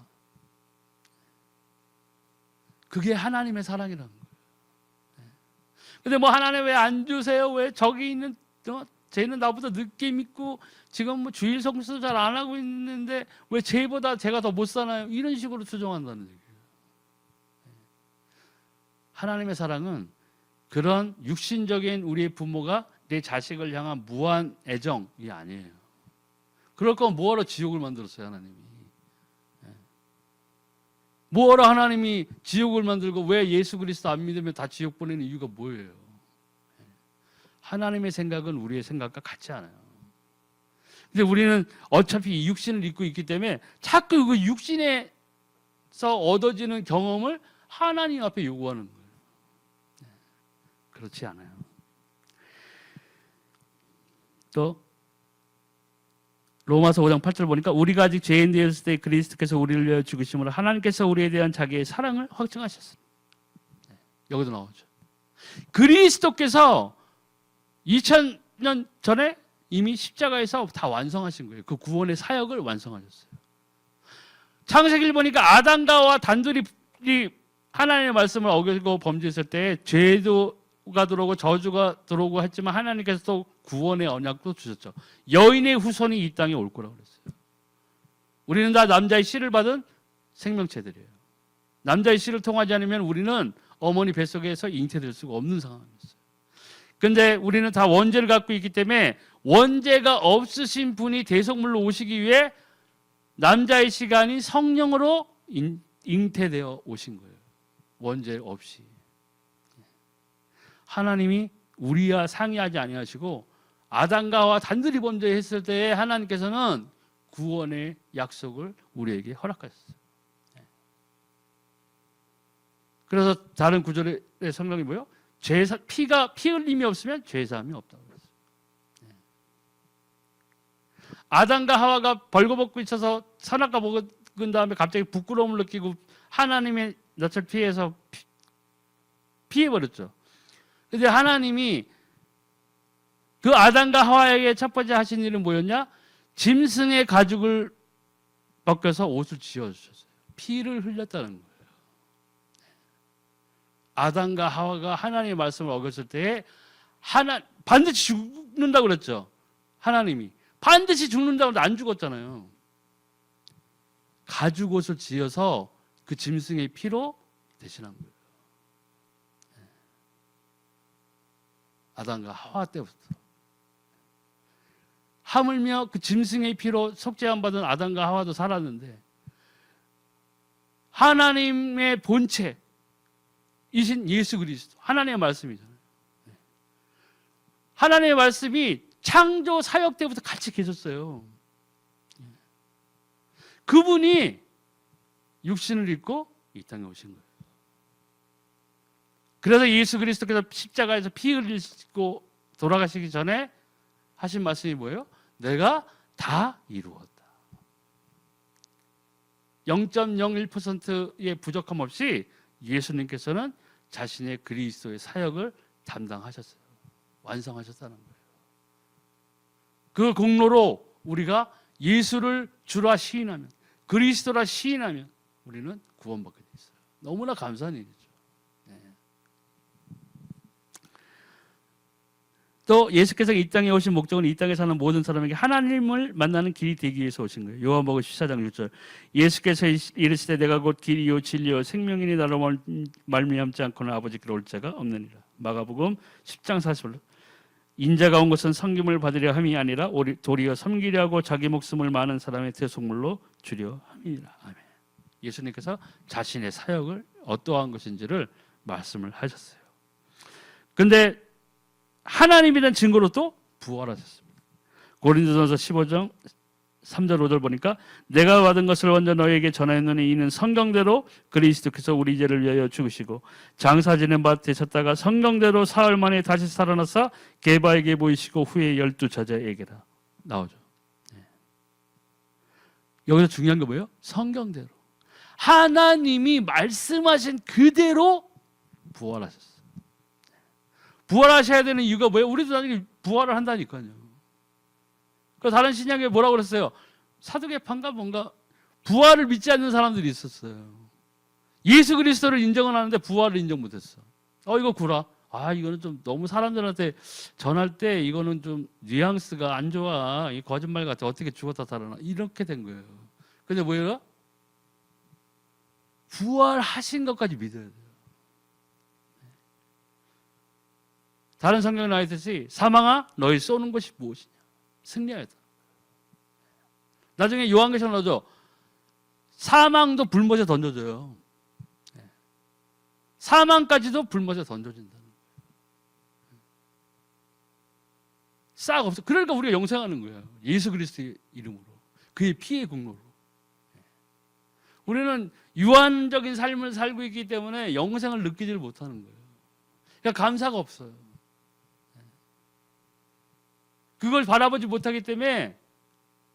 그게 하나님의 사랑이라는 거예요. 근데 뭐 하나님 왜 안 주세요? 왜 저기 있는 쟤는 나보다 늦게 믿고 지금 뭐 주일 성수도 잘 안 하고 있는데 왜 쟤보다 제가 더 못 사나요? 이런 식으로 추정한다는 얘기예요. 하나님의 사랑은 그런 육신적인 우리의 부모가 내 자식을 향한 무한 애정이 아니에요. 그럴 거면 뭐하러 지옥을 만들었어요, 하나님이? 뭐하러 하나님이 지옥을 만들고 왜 예수 그리스도 안 믿으면 다 지옥 보내는 이유가 뭐예요? 하나님의 생각은 우리의 생각과 같지 않아요. 근데 우리는 어차피 이 육신을 입고 있기 때문에 자꾸 그 육신에서 얻어지는 경험을 하나님 앞에 요구하는 거예요. 그렇지 않아요. 또 로마서 5장 8절 보니까 우리가 아직 죄인 되었을 때 그리스도께서 우리를 위하여 죽으심으로 하나님께서 우리에 대한 자기의 사랑을 확증하셨습니다. 여기도 나오죠. 그리스도께서 2000년 전에 이미 십자가에서 다 완성하신 거예요. 그 구원의 사역을 완성하셨어요. 창세기를 보니까 아담과 단둘이 하나님의 말씀을 어기고 범죄했을 때 죄가 들어오고 저주가 들어오고 했지만 하나님께서 또 구원의 언약도 주셨죠. 여인의 후손이 이 땅에 올 거라고 그랬어요. 우리는 다 남자의 씨를 받은 생명체들이에요. 남자의 씨를 통하지 않으면 우리는 어머니 뱃속에서 잉태될 수가 없는 상황이었어요. 그런데 우리는 다 원죄를 갖고 있기 때문에 원죄가 없으신 분이 대속물로 오시기 위해 남자의 씨가 아닌 성령으로 잉태되어 오신 거예요. 원죄 없이. 하나님이 우리와 상의하지 아니하시고 아담과 하와 단둘이 범죄했을 때에 하나님께서는 구원의 약속을 우리에게 허락하셨어요. 그래서 다른 구절의 성경이 뭐예요? 피 흘림이 없으면 죄사함이 없다고 그랬어요. 아담과 하와가 벌거벗고 있어서 선악과 먹은 다음에 갑자기 부끄러움을 느끼고 하나님의 낯을 피해서 피해버렸죠. 근데 하나님이 그 아담과 하와에게 첫 번째 하신 일은 뭐였냐? 짐승의 가죽을 벗겨서 옷을 지어주셨어요. 피를 흘렸다는 거예요. 아담과 하와가 하나님의 말씀을 어겼을 때에 반드시 죽는다고 그랬죠. 하나님이 반드시 죽는다고 해도 안 죽었잖아요. 가죽 옷을 지어서 그 짐승의 피로 대신한 거예요. 아담과 하와 때부터. 하물며 그 짐승의 피로 속죄함 받은 아담과 하와도 살았는데 하나님의 본체이신 예수 그리스도, 하나님의 말씀이잖아요. 하나님의 말씀이 창조 사역 때부터 같이 계셨어요. 그분이 육신을 입고 이 땅에 오신 거예요. 그래서 예수 그리스도께서 십자가에서 피 흘리시고 돌아가시기 전에 하신 말씀이 뭐예요? 내가 다 이루었다. 0.01%의 부족함 없이 예수님께서는 자신의 그리스도의 사역을 담당하셨어요. 완성하셨다는 거예요. 그 공로로 우리가 예수를 주라 시인하면, 그리스도라 시인하면 우리는 구원받게 돼 있어요. 너무나 감사한 일이죠. 또 예수께서 이 땅에 오신 목적은 이 땅에 사는 모든 사람에게 하나님을 만나는 길이 되기 위해서 오신 거예요. 요한복음 14장 6절. 예수께서 이르시되 내가 곧 길이요 진리요 생명이니 나로 말미암지 않고는 아버지께로 올 자가 없느니라. 마가복음 10장 40절. 인자가 온 것은 섬김을 받으려 함이 아니라 도리어 섬기려 하고 자기 목숨을 많은 사람의 대속물로 주려 함이니라. 아멘. 예수님께서 자신의 사역을 어떠한 것인지를 말씀을 하셨어요. 근데 하나님이란 증거로 또 부활하셨습니다. 고린도전서 15장 3절 5절 보니까 내가 받은 것을 먼저 너에게 전하였노니 이는 성경대로 그리스도께서 우리 죄를 위하여 죽으시고 장사 지낸 바 되셨다가 성경대로 사흘 만에 다시 살아나사 게바에게 보이시고 후에 12제자에게라 나오죠. 여기서 중요한 게 뭐예요? 성경대로 하나님이 말씀하신 그대로 부활하셨어요. 부활하셔야 되는 이유가 뭐예요? 우리도 나중에 부활을 한다니까요. 그 다른 신약에 뭐라고 그랬어요? 사두개파인가 뭔가 부활을 믿지 않는 사람들이 있었어요. 예수 그리스도를 인정은 하는데 부활을 인정 못했어. 이거 구라. 이거는 좀 너무 사람들한테 전할 때 이거는 좀 뉘앙스가 안 좋아. 이 거짓말 같아. 어떻게 죽었다 살아나. 이렇게 된 거예요. 근데 뭐예요? 부활하신 것까지 믿어야 돼요. 다른 성경에 나와 있듯이 사망아 너희 쏘는 것이 무엇이냐? 승리하였다. 나중에 요한계시록 나오죠. 사망도 불못에 던져져요. 사망까지도 불못에 던져진다는 거예요. 싹 없어. 그러니까 우리가 영생하는 거예요. 예수 그리스도의 이름으로. 그의 피의 공로로. 우리는 유한적인 삶을 살고 있기 때문에 영생을 느끼지를 못하는 거예요. 그러니까 감사가 없어요. 그걸 바라보지 못하기 때문에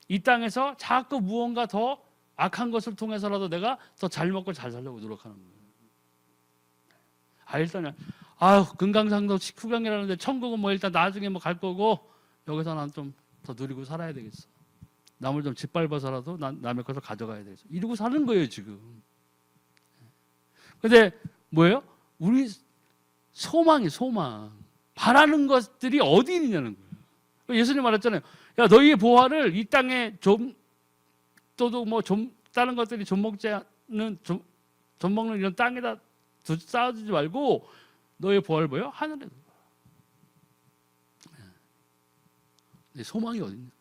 이 땅에서 자꾸 무언가 더 악한 것을 통해서라도 내가 더 잘 먹고 잘 살려고 노력하는 거예요. 일단은 금강산도 식후경이라는데 천국은 뭐 일단 나중에 뭐 갈 거고 여기서 난 좀 더 누리고 살아야 되겠어. 남을 좀 짓밟아서라도 남의 것을 가져가야 되겠어. 이러고 사는 거예요 지금. 근데 뭐예요? 우리 소망이 소망. 바라는 것들이 어디 있느냐는 거예요. 예수님 말했잖아요. 야 너희의 보화를 이 땅에 다른 것들이 좀 먹는 이런 땅에다 쌓아두지 말고 너의 보화를 뭐예요? 하늘에 둬. 내 소망이 어디 있는 거예요?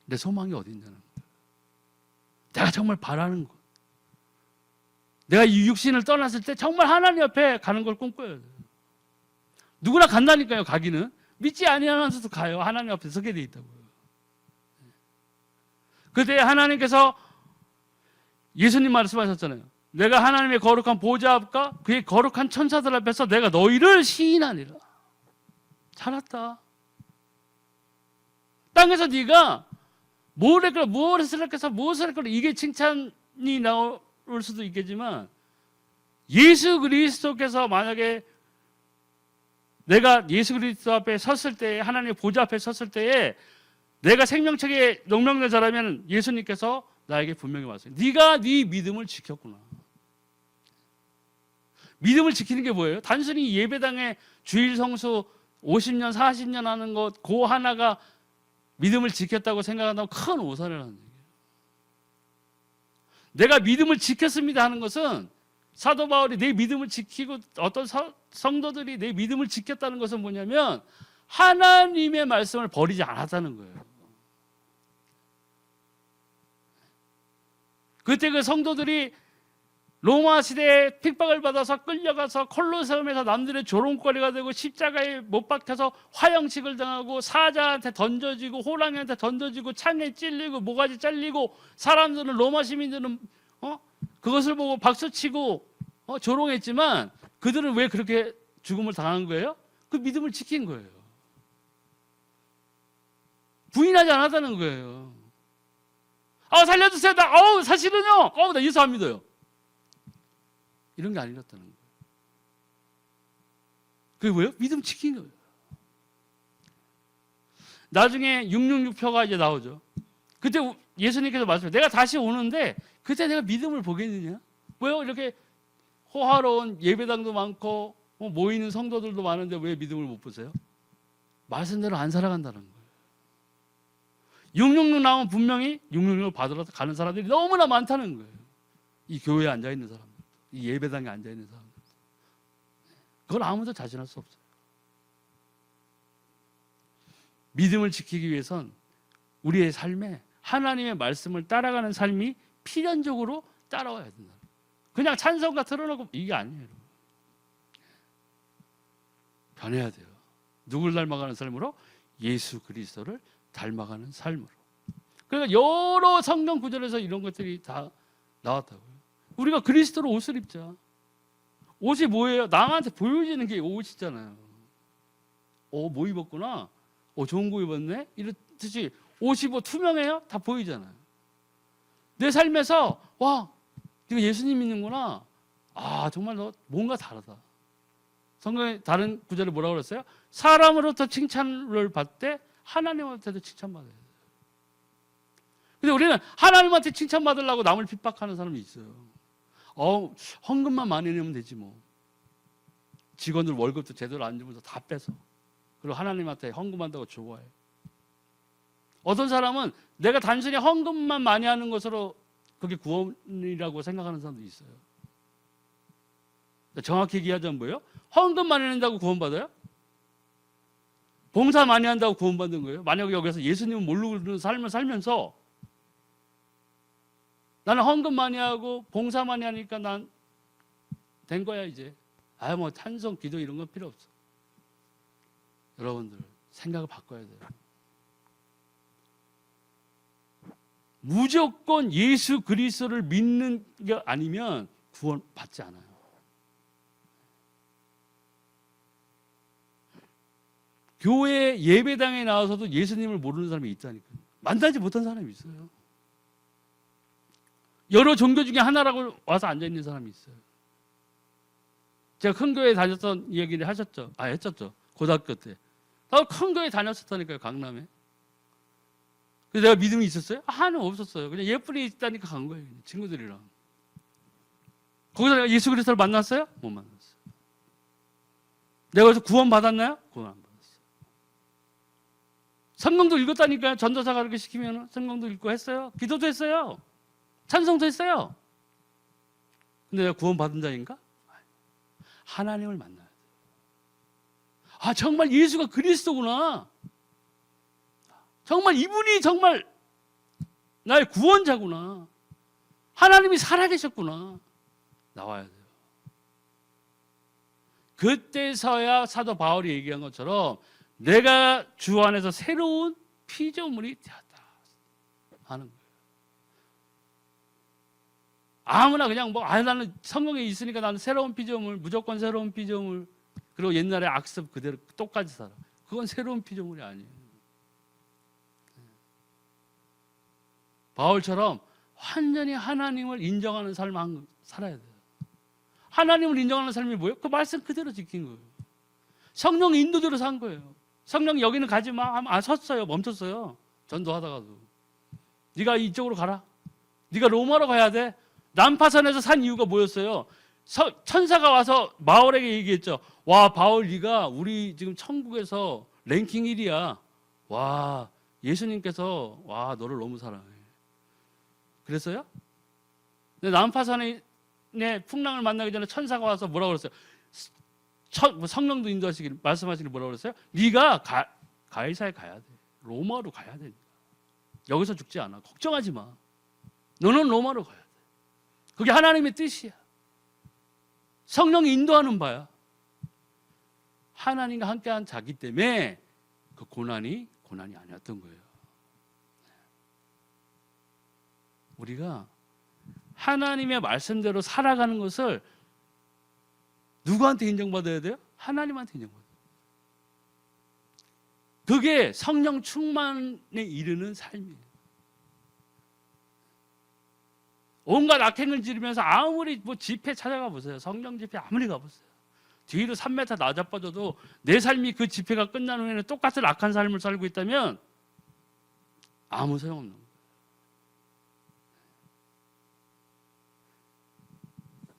내 소망이 어디 있냐는 거예요. 내가 정말 바라는 것. 내가 이 육신을 떠났을 때 정말 하나님 옆에 가는 걸 꿈꿔요. 누구나 간다니까요. 가기는 믿지 아니하면서도 가요. 하나님 앞에 서게 돼 있다고요. 그때 하나님께서 예수님 말씀하셨잖아요. 내가 하나님의 거룩한 보좌 앞과 그의 거룩한 천사들 앞에서 내가 너희를 시인하니라. 잘했다. 땅에서 네가 뭘 했거나 무엇을 했거나 무엇을 했거나 이게 칭찬이 나올 수도 있겠지만 예수 그리스도께서 만약에 내가 예수 그리스도 앞에 섰을 때 하나님의 보좌 앞에 섰을 때에 내가 생명책에 농명된 자라면 예수님께서 나에게 분명히 말씀해요. 네가 네 믿음을 지켰구나. 믿음을 지키는 게 뭐예요? 단순히 예배당에 주일 성수 50년 40년 하는 것 그 하나가 믿음을 지켰다고 생각한다면 큰 오산을 하는 얘기예요. 내가 믿음을 지켰습니다 하는 것은 사도 바울이 내 믿음을 지키고 어떤 성도들이 내 믿음을 지켰다는 것은 뭐냐면 하나님의 말씀을 버리지 않았다는 거예요. 그때 그 성도들이 로마 시대에 핍박을 받아서 끌려가서 콜로세움에서 남들의 조롱거리가 되고 십자가에 못 박혀서 화형식을 당하고 사자한테 던져지고 호랑이한테 던져지고 창에 찔리고 모가지 잘리고 사람들은 로마 시민들은 그것을 보고 박수치고 조롱했지만 그들은 왜 그렇게 죽음을 당한 거예요? 그 믿음을 지킨 거예요. 부인하지 않았다는 거예요. 살려주세요. 사실은요. 나 예수 안 믿어요. 이런 게 아니었다는 거예요. 그게 뭐예요? 믿음 지킨 거예요. 나중에 666표가 이제 나오죠. 그때 예수님께서 말씀해요. 내가 다시 오는데 그때 내가 믿음을 보겠느냐? 왜요? 이렇게 호화로운 예배당도 많고 모이는 성도들도 많은데 왜 믿음을 못 보세요? 말씀대로 안 살아간다는 거예요. 666 나오면 분명히 666을 받으러 가는 사람들이 너무나 많다는 거예요. 이 교회에 앉아있는 사람들, 이 예배당에 앉아있는 사람들. 그걸 아무도 자신할 수 없어요. 믿음을 지키기 위해선 우리의 삶에 하나님의 말씀을 따라가는 삶이 필연적으로 따라와야 된다. 그냥 찬송가 틀어놓고 이게 아니에요. 변해야 돼요. 누굴 닮아가는 삶으로? 예수 그리스도를 닮아가는 삶으로. 그러니까 여러 성경 구절에서 이런 것들이 다 나왔다고요. 우리가 그리스도로 옷을 입자. 옷이 뭐예요? 남한테 보여지는 게 옷이잖아요. 뭐 입었구나. 좋은 거 입었네. 이렇듯이 옷이 뭐 투명해요? 다 보이잖아요. 내 삶에서 와, 네가 예수님 믿는구나. 정말 너 뭔가 다르다. 성경에 다른 구절에 뭐라고 그랬어요? 사람으로부터 칭찬을 받되 하나님한테도 칭찬받아야 돼요. 근데 우리는 하나님한테 칭찬받으려고 남을 핍박하는 사람이 있어요. 헌금만 많이 내면 되지 뭐. 직원들 월급도 제대로 안 주면서 다 빼서. 그리고 하나님한테 헌금한다고 좋아해. 어떤 사람은 내가 단순히 헌금만 많이 하는 것으로 그게 구원이라고 생각하는 사람도 있어요. 정확히 얘기하자면 뭐예요? 헌금 많이 낸다고 구원받아요? 봉사 많이 한다고 구원받는 거예요? 만약에 여기서 예수님을 모르는 삶을 살면서 나는 헌금 많이 하고 봉사 많이 하니까 난 된 거야 이제. 뭐 찬송, 기도 이런 건 필요 없어. 여러분들 생각을 바꿔야 돼요. 무조건 예수 그리스도를 믿는 게 아니면 구원 받지 않아요. 교회 예배당에 나와서도 예수님을 모르는 사람이 있다니까요. 만나지 못한 사람이 있어요. 여러 종교 중에 하나라고 와서 앉아있는 사람이 있어요. 제가 큰 교회 다녔던 이야기를 했었죠. 고등학교 때. 큰 교회 다녔었다니까요, 강남에. 그래서 내가 믿음이 있었어요? 하나는 없었어요. 그냥 예쁜이 있다니까 간 거예요, 친구들이랑. 거기서 내가 예수 그리스도를 만났어요? 못 만났어요. 내가 그래서 구원 받았나요? 구원 안 받았어요. 성경도 읽었다니까요. 전도사가 그렇게 시키면 성경도 읽고 했어요. 기도도 했어요. 찬송도 했어요. 근데 내가 구원 받은 자인가? 하나님을 만나야 돼요. 정말 예수가 그리스도구나. 정말 이분이 정말 나의 구원자구나. 하나님이 살아계셨구나. 나와야 돼요. 그때서야 사도 바울이 얘기한 것처럼 내가 주 안에서 새로운 피조물이 되었다 하는 거예요. 아무나 그냥 뭐 나는 성경에 있으니까 나는 새로운 피조물, 무조건 새로운 피조물, 그리고 옛날에 악습 그대로 똑같이 살아. 그건 새로운 피조물이 아니에요. 바울처럼 완전히 하나님을 인정하는 삶을 살아야 돼요. 하나님을 인정하는 삶이 뭐예요? 그 말씀 그대로 지킨 거예요. 성령 인도대로 산 거예요. 성령 여기는 가지 마 하면 섰어요. 멈췄어요. 전도하다가도. 네가 이쪽으로 가라. 네가 로마로 가야 돼. 난파선에서 산 이유가 뭐였어요? 천사가 와서 바울에게 얘기했죠. 와, 바울 네가 우리 지금 천국에서 랭킹 1위야. 와, 예수님께서 와, 너를 너무 사랑해. 그랬어요? 근데 난파선의 풍랑을 만나기 전에 천사가 와서 뭐라고 그랬어요? 성령도 인도하시길 말씀하시길 뭐라고 그랬어요? 네가 가이사에 가야 돼. 로마로 가야 돼. 여기서 죽지 않아. 걱정하지 마. 너는 로마로 가야 돼. 그게 하나님의 뜻이야. 성령이 인도하는 바야. 하나님과 함께한 자기 때문에 그 고난이 아니었던 거예요. 우리가 하나님의 말씀대로 살아가는 것을 누구한테 인정받아야 돼요? 하나님한테 인정받아야 돼요. 그게 성령 충만에 이르는 삶이에요. 온갖 악행을 지르면서 아무리 뭐 집회 찾아가 보세요. 성령 집회 아무리 가보세요. 뒤로 3m 나자빠져도 내 삶이 그 집회가 끝난 후에는 똑같은 악한 삶을 살고 있다면 아무 소용없는 거예요.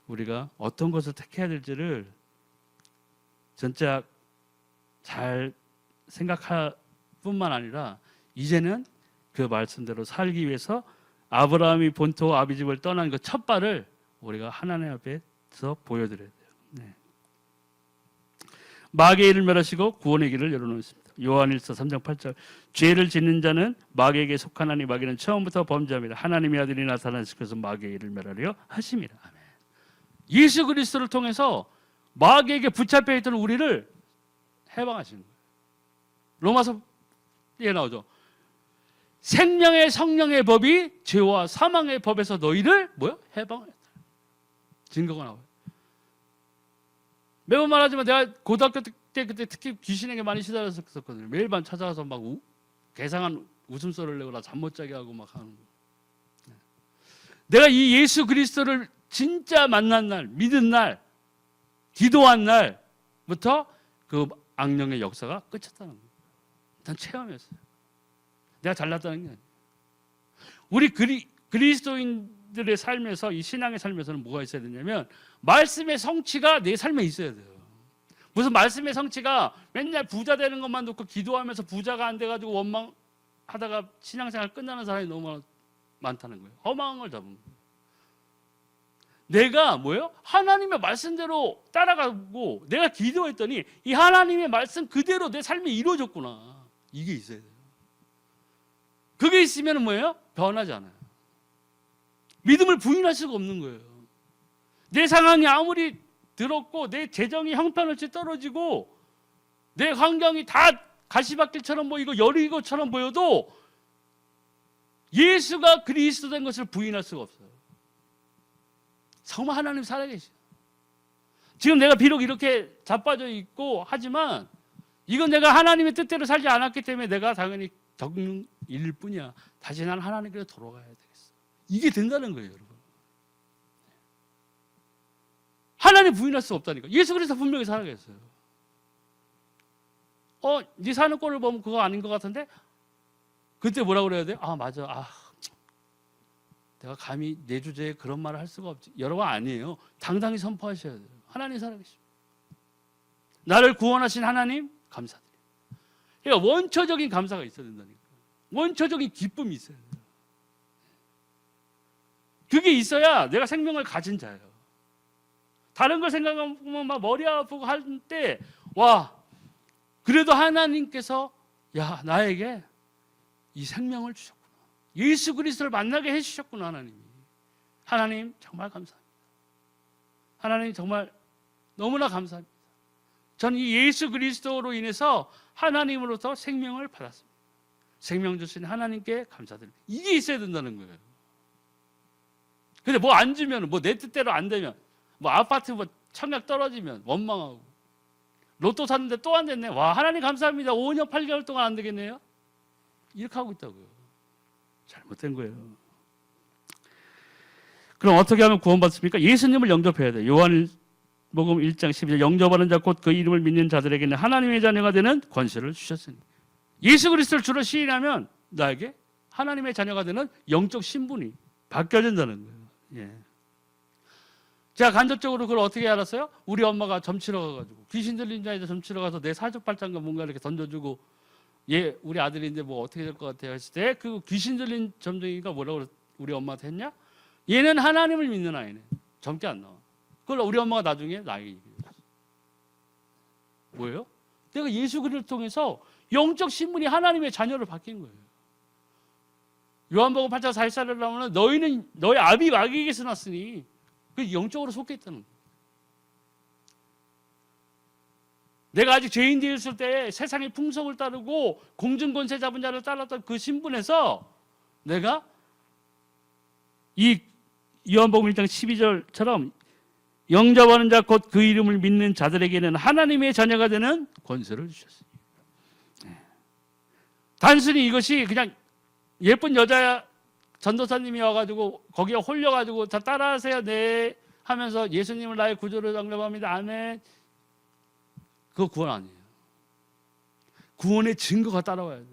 우리가 어떤 것을 택해야 될지를 진짜 잘 생각할 뿐만 아니라 이제는 그 말씀대로 살기 위해서 아브라함이 본토 아비집을 떠난 그 첫 발을 우리가 하나님 앞에서 보여드려야 돼요. 네. 마귀의 일을 멸하시고 구원의 길을 열어놓습니다. 요한일서 3장 8절 죄를 짓는 자는 마귀에게 속하나니 마귀는 처음부터 범죄합니다. 하나님의 아들이 나타나시켜서 마귀의 일을 멸하려 하심이라. 아멘. 예수 그리스도를 통해서 마귀에게 붙잡혀 있던 우리를 해방하시는 거예요. 로마서에 나오죠. 생명의 성령의 법이 죄와 사망의 법에서 너희를 해방하였다. 증거가 나와요. 매번 말하지만 내가 고등학교 때 그때 특히 귀신에게 많이 시달렸었거든요. 매일 밤 찾아가서 막 괴상한 웃음소리를 내고 나 잠 못 자게 하고 막 하는 거예요. 내가 이 예수 그리스도를 진짜 만난 날, 믿은 날, 기도한 날부터 그 악령의 역사가 끝쳤다는 거예요. 난 체험했어요. 내가 잘났다는 게 아니에요. 우리 그리스도인들의 삶에서, 이 신앙의 삶에서는 뭐가 있어야 되냐면 말씀의 성취가 내 삶에 있어야 돼요. 무슨 말씀의 성취가 맨날 부자 되는 것만 놓고 기도하면서 부자가 안 돼가지고 원망하다가 신앙생활 끝나는 사람이 너무 많다는 거예요. 허망한 걸 잡은 거예요. 내가 하나님의 말씀대로 따라가고 내가 기도했더니 이 하나님의 말씀 그대로 내 삶에 이루어졌구나. 이게 있어야 돼요. 그게 있으면 변하지 않아요. 믿음을 부인할 수가 없는 거예요. 내 상황이 아무리 더럽고 내 재정이 형편없이 떨어지고 내 환경이 다 가시밭길처럼 보이고 여리고처럼 보여도 예수가 그리스도 된 것을 부인할 수가 없어요. 정말 하나님 살아계시죠. 지금 내가 비록 이렇게 자빠져 있고 하지만 이건 내가 하나님의 뜻대로 살지 않았기 때문에 내가 당연히 겪는 일일 뿐이야. 다시 난 하나님께로 돌아가야 되겠어. 이게 된다는 거예요, 여러분. 하나님 부인할 수 없다니까. 예수 그리스도 분명히 살아계셨어요. 네 사는 꼴을 보면 그거 아닌 것 같은데 그때 뭐라고 그래야 돼? 맞아. 내가 감히 내 주제에 그런 말을 할 수가 없지. 여러분 아니에요. 당당히 선포하셔야 돼요. 하나님 살아계십니다. 나를 구원하신 하나님 감사드려요. 그러니까 원초적인 감사가 있어야 된다니까. 원초적인 기쁨이 있어야 돼요. 그게 있어야 내가 생명을 가진 자예요. 다른 걸 생각하면 막 머리 아프고 할 때 그래도 하나님께서 나에게 이 생명을 주셨구나. 예수 그리스도를 만나게 해주셨구나. 하나님 정말 감사합니다. 하나님 정말 너무나 감사합니다. 저는 이 예수 그리스도로 인해서 하나님으로부터 생명을 받았습니다. 생명 주신 하나님께 감사드립니다. 이게 있어야 된다는 거예요. 근데 뭐 안 주면, 뭐 내 뜻대로 안 되면, 뭐 아파트 뭐 청약 떨어지면 원망하고, 로또 샀는데 또 안 됐네. 와, 하나님 감사합니다. 5년 8개월 동안 안 되겠네요. 이렇게 하고 있다고요. 잘못된 거예요. 그럼 어떻게 하면 구원받습니까? 예수님을 영접해야 돼요. 요한복음 1장 12절, 영접하는 자 곧 그 이름을 믿는 자들에게는 하나님의 자녀가 되는 권세를 주셨으니. 예수 그리스도를 주로 시인하면 나에게 하나님의 자녀가 되는 영적 신분이 바뀌어진다는 거예요. 예. 제가 간접적으로 그걸 어떻게 알았어요? 우리 엄마가 점치러 가가지고, 귀신 들린 자에서 점치러 가서 내 사주팔자인가 뭔가 이렇게 던져주고, 얘 우리 아들인데 뭐 어떻게 될 것 같아요 했을 때, 그 귀신 들린 점쟁이가 뭐라고 우리 엄마한테 했냐? 얘는 하나님을 믿는 아이네. 젊게 안 나와. 그걸 우리 엄마가 나중에 나에게 얘기했어요. 뭐예요? 내가 예수 그리스도를 통해서 영적 신분이 하나님의 자녀로 바뀐 거예요. 요한복음 8장 44절에 나오면 너희는 너희 아비 마귀에게서 났으니, 그 영적으로 속해 있다는 거예요. 내가 아직 죄인 되었을 때 세상의 풍속을 따르고 공중권세 잡은 자를 따랐던 그 신분에서 내가 이 요한복음 1장 12절처럼 영접하는 자 곧 그 이름을 믿는 자들에게는 하나님의 자녀가 되는 권세를 주셨습니다. 단순히 이것이 그냥 예쁜 여자 전도사님이 와가지고 거기에 홀려가지고 다 따라하세요 네 하면서 예수님을 나의 구주로 영접합니다 아멘, 그거 구원 아니에요. 구원의 증거가 따라와야 돼요.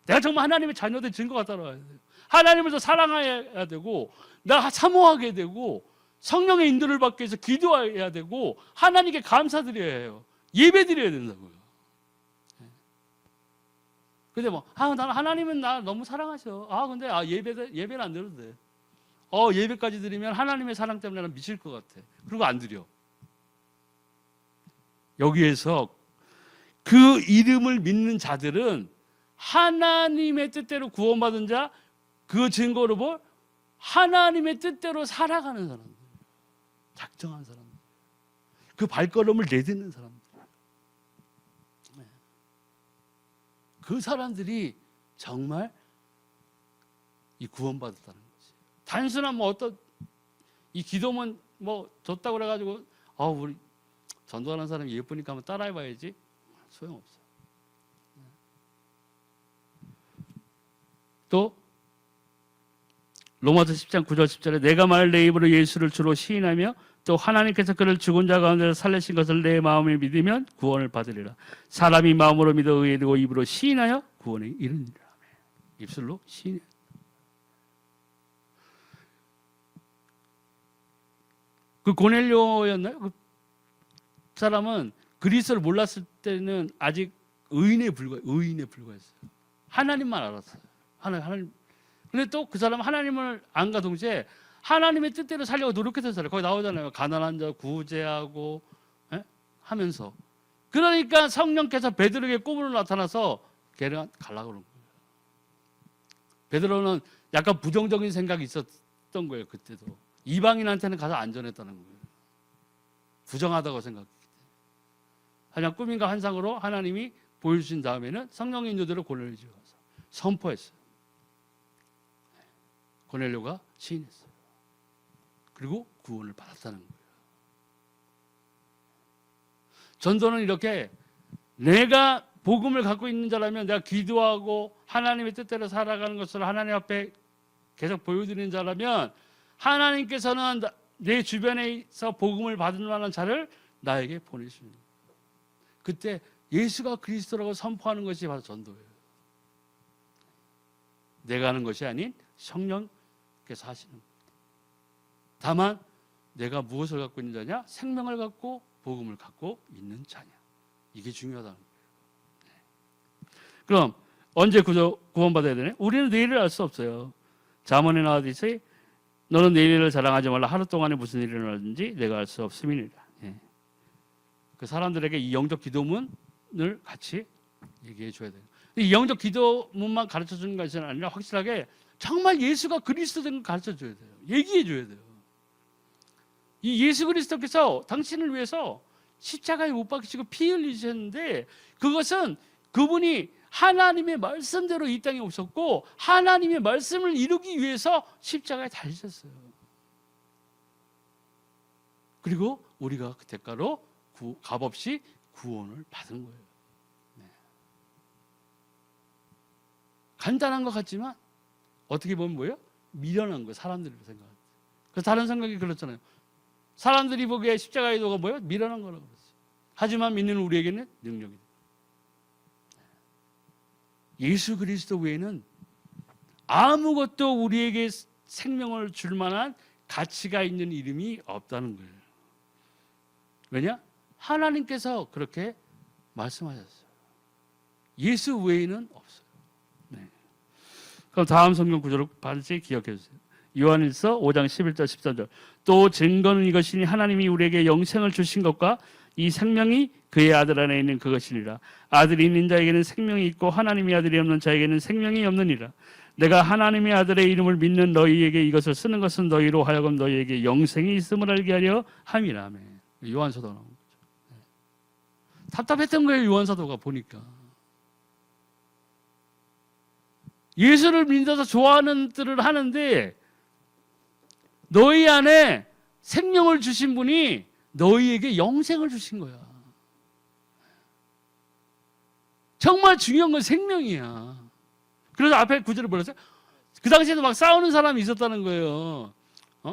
내가 정말 하나님의 자녀된 증거가 따라와야 돼요. 하나님을 더 사랑해야 되고, 나 사모하게 되고, 성령의 인도를 받기 위해서 기도해야 되고, 하나님께 감사드려야 해요. 예배 드려야 된다고요. 근데 뭐, 나는 하나님은 나 너무 사랑하셔. 근데 예배는 안 드려도 돼. 예배까지 드리면 하나님의 사랑 때문에 나는 미칠 것 같아. 그리고 안 드려. 여기에서 그 이름을 믿는 자들은 하나님의 뜻대로 구원받은 자, 그 증거로 볼 하나님의 뜻대로 살아가는 사람들, 작정한 사람들, 그 발걸음을 내딛는 사람들, 그 사람들이 정말 이 구원받았다는 거지. 단순한 뭐 어떤 이 기도문 뭐 줬다고 그래가지고 우리 전도하는 사람이 예쁘니까 한번 따라해봐야지, 소용없어. 또 로마서 10장 9절 10절에 내가 말할 내 입으로 예수를 주로 시인하며 또 하나님께서 그를 죽은 자 가운데서 살리신 것을 내 마음에 믿으면 구원을 받으리라. 사람이 마음으로 믿어 의에 이르고 입으로 시인하여 구원에 이르니라. 입술로 시인해. 그 고넬료였나요? 그 사람은 그리스도를 몰랐을 때는 아직 의인에 불과했어요. 하나님만 알았어요. 하나님. 근데 또 그 사람은 하나님을 안과 동시에 하나님의 뜻대로 살려고 노력해서 살아요. 거기 나오잖아요. 가난한 자 구제하고 하면서. 그러니까 성령께서 베드로에게 꿈으로 나타나서 걔를 가려고 그런 거예요. 베드로는 약간 부정적인 생각이 있었던 거예요. 그때도. 이방인한테는 가서 안전했다는 거예요. 부정하다고 생각했기 때문에. 하지만 꿈인가 환상으로 하나님이 보여주신 다음에는 성령의 인도대로 고넬료에게 가서 선포했어요. 고넬료가 시인했어요. 그리고 구원을 받았다는 거예요. 전도는 이렇게 내가 복음을 갖고 있는 자라면 내가 기도하고 하나님의 뜻대로 살아가는 것을 하나님 앞에 계속 보여드리는 자라면 하나님께서는 내 주변에서 복음을 받을 만한 자를 나에게 보내십니다. 그때 예수가 그리스도라고 선포하는 것이 바로 전도예요. 내가 하는 것이 아닌 성령께서 하시는 겁니다. 다만 내가 무엇을 갖고 있는 자냐? 생명을 갖고 복음을 갖고 있는 자냐. 이게 중요하다는 거예요. 그럼 언제 구원받아야 되냐? 우리는 내일을 알 수 없어요. 잠언에 나와있듯이 너는 내일을 자랑하지 말라. 하루 동안에 무슨 일이 일어나든지 내가 알 수 없음이니라. 그 사람들에게 이 영적 기도문을 같이 얘기해 줘야 돼요. 이 영적 기도문만 가르쳐 주는 것이 아니라 확실하게 정말 예수가 그리스도 된 걸 가르쳐 줘야 돼요. 얘기해 줘야 돼요. 이 예수 그리스도께서 당신을 위해서 십자가에 못 박히시고 피 흘리셨는데 그것은 그분이 하나님의 말씀대로 이 땅에 오셨고 하나님의 말씀을 이루기 위해서 십자가에 달리셨어요. 그리고 우리가 그 대가로 값없이 구원을 받은 거예요. 네. 간단한 것 같지만 어떻게 보면 뭐예요? 미련한 거예요. 사람들이 생각할 때. 그래서 다른 성경이 그렇잖아요. 사람들이 보기에 십자가의 도가 뭐예요? 미련한 거라고 그랬어요. 하지만 믿는 우리에게는 능력이다. 예수 그리스도 외에는 아무것도 우리에게 생명을 줄 만한 가치가 있는 이름이 없다는 거예요. 왜냐? 하나님께서 그렇게 말씀하셨어요. 예수 외에는 없어요. 네. 그럼 다음 성경 구절을 반드시 기억해 주세요. 요한일서 5장 11절 13절. 또 증거는 이것이니 하나님이 우리에게 영생을 주신 것과 이 생명이 그의 아들 안에 있는 그것이니라. 아들이 있는 자에게는 생명이 있고 하나님의 아들이 없는 자에게는 생명이 없느니라. 내가 하나님의 아들의 이름을 믿는 너희에게 이것을 쓰는 것은 너희로 하여금 너희에게 영생이 있음을 알게 하려 함이라. 요한서도 나온 거죠. 답답했던 거예요. 요한사도가 보니까. 예수를 믿어서 좋아하는 들을 하는데 너희 안에 생명을 주신 분이 너희에게 영생을 주신 거야. 정말 중요한 건 생명이야. 그래서 앞에 구절을 보셨어요? 그 당시에도 막 싸우는 사람이 있었다는 거예요.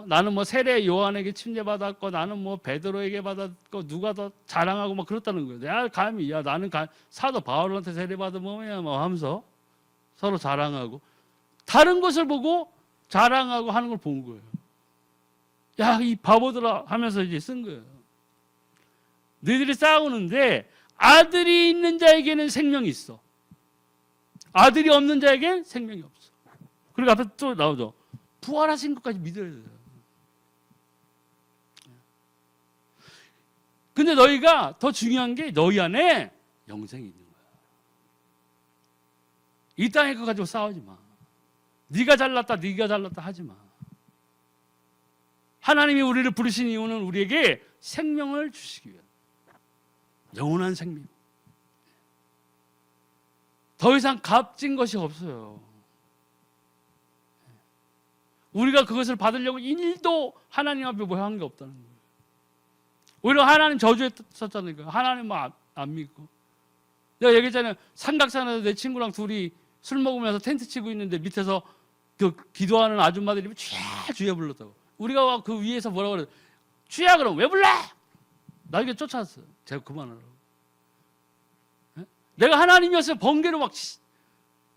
나는 뭐 세례 요한에게 침례받았고 나는 뭐 베드로에게 받았고 누가 더 자랑하고 막 그렇다는 거예요. 야 감히 나는 사도 바울한테 세례받은 뭐야 뭐 하면서 서로 자랑하고 다른 것을 보고 자랑하고 하는 걸 본 거예요. 야 이 바보들아 하면서 이제 쓴 거예요. 너희들이 싸우는데 아들이 있는 자에게는 생명이 있어. 아들이 없는 자에게는 생명이 없어. 그리고 앞에 또 나오죠. 부활하신 것까지 믿어야 돼요. 근데 너희가 더 중요한 게 너희 안에 영생이 있는 거야. 이 땅에 그거 가지고 싸우지 마. 네가 잘났다 하지 마. 하나님이 우리를 부르신 이유는 우리에게 생명을 주시기 위해. 영원한 생명. 더 이상 값진 것이 없어요. 우리가 그것을 받으려고 일도 하나님 앞에 뭐 한 게 없다는 거예요. 오히려 하나님 저주했었잖아요. 하나님 안 믿고. 내가 얘기했잖아요. 삼각산에서 내 친구랑 둘이 술 먹으면서 텐트 치고 있는데 밑에서 그 기도하는 아줌마들이 주야 불렀다고. 우리가 그 위에서 뭐라고 그래? 주야 그럼 왜 불러? 나에게 쫓아왔어요. 제가 그만하라고. 내가 하나님이었으면 번개로 막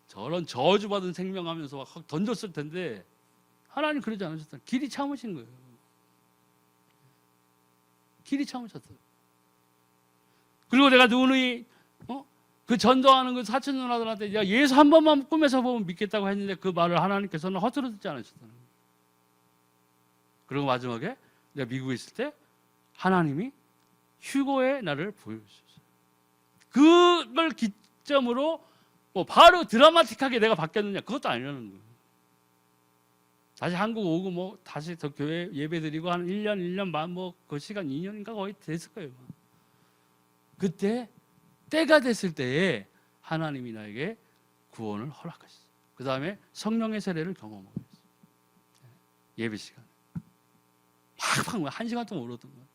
저런 저주받은 생명하면서 막 던졌을 텐데 하나님 그러지 않으셨다. 길이 참으신 거예요. 길이 참으셨어요. 그리고 내가 누누이 그 전도하는 그 사촌 누나들한테 야 예수 한 번만 꿈에서 보면 믿겠다고 했는데 그 말을 하나님께서는 허투루 듣지 않으셨다는 거예요. 그리고 마지막에 내가 미국에 있을 때 하나님이 휴거의 나를 보여주셨어요. 그걸 기점으로 뭐 바로 드라마틱하게 내가 바뀌었느냐 그것도 아니라는 거예요. 다시 한국 오고 뭐 다시 더 교회 예배드리고 한 1년 반 뭐 그 시간 2년인가 거의 됐을 거예요. 그때 때가 됐을 때에 하나님이 나에게 구원을 허락하셨어요. 그 다음에 성령의 세례를 경험하고 있어요. 예배 시간에 팍팍 1시간 동안 울었던 거예요.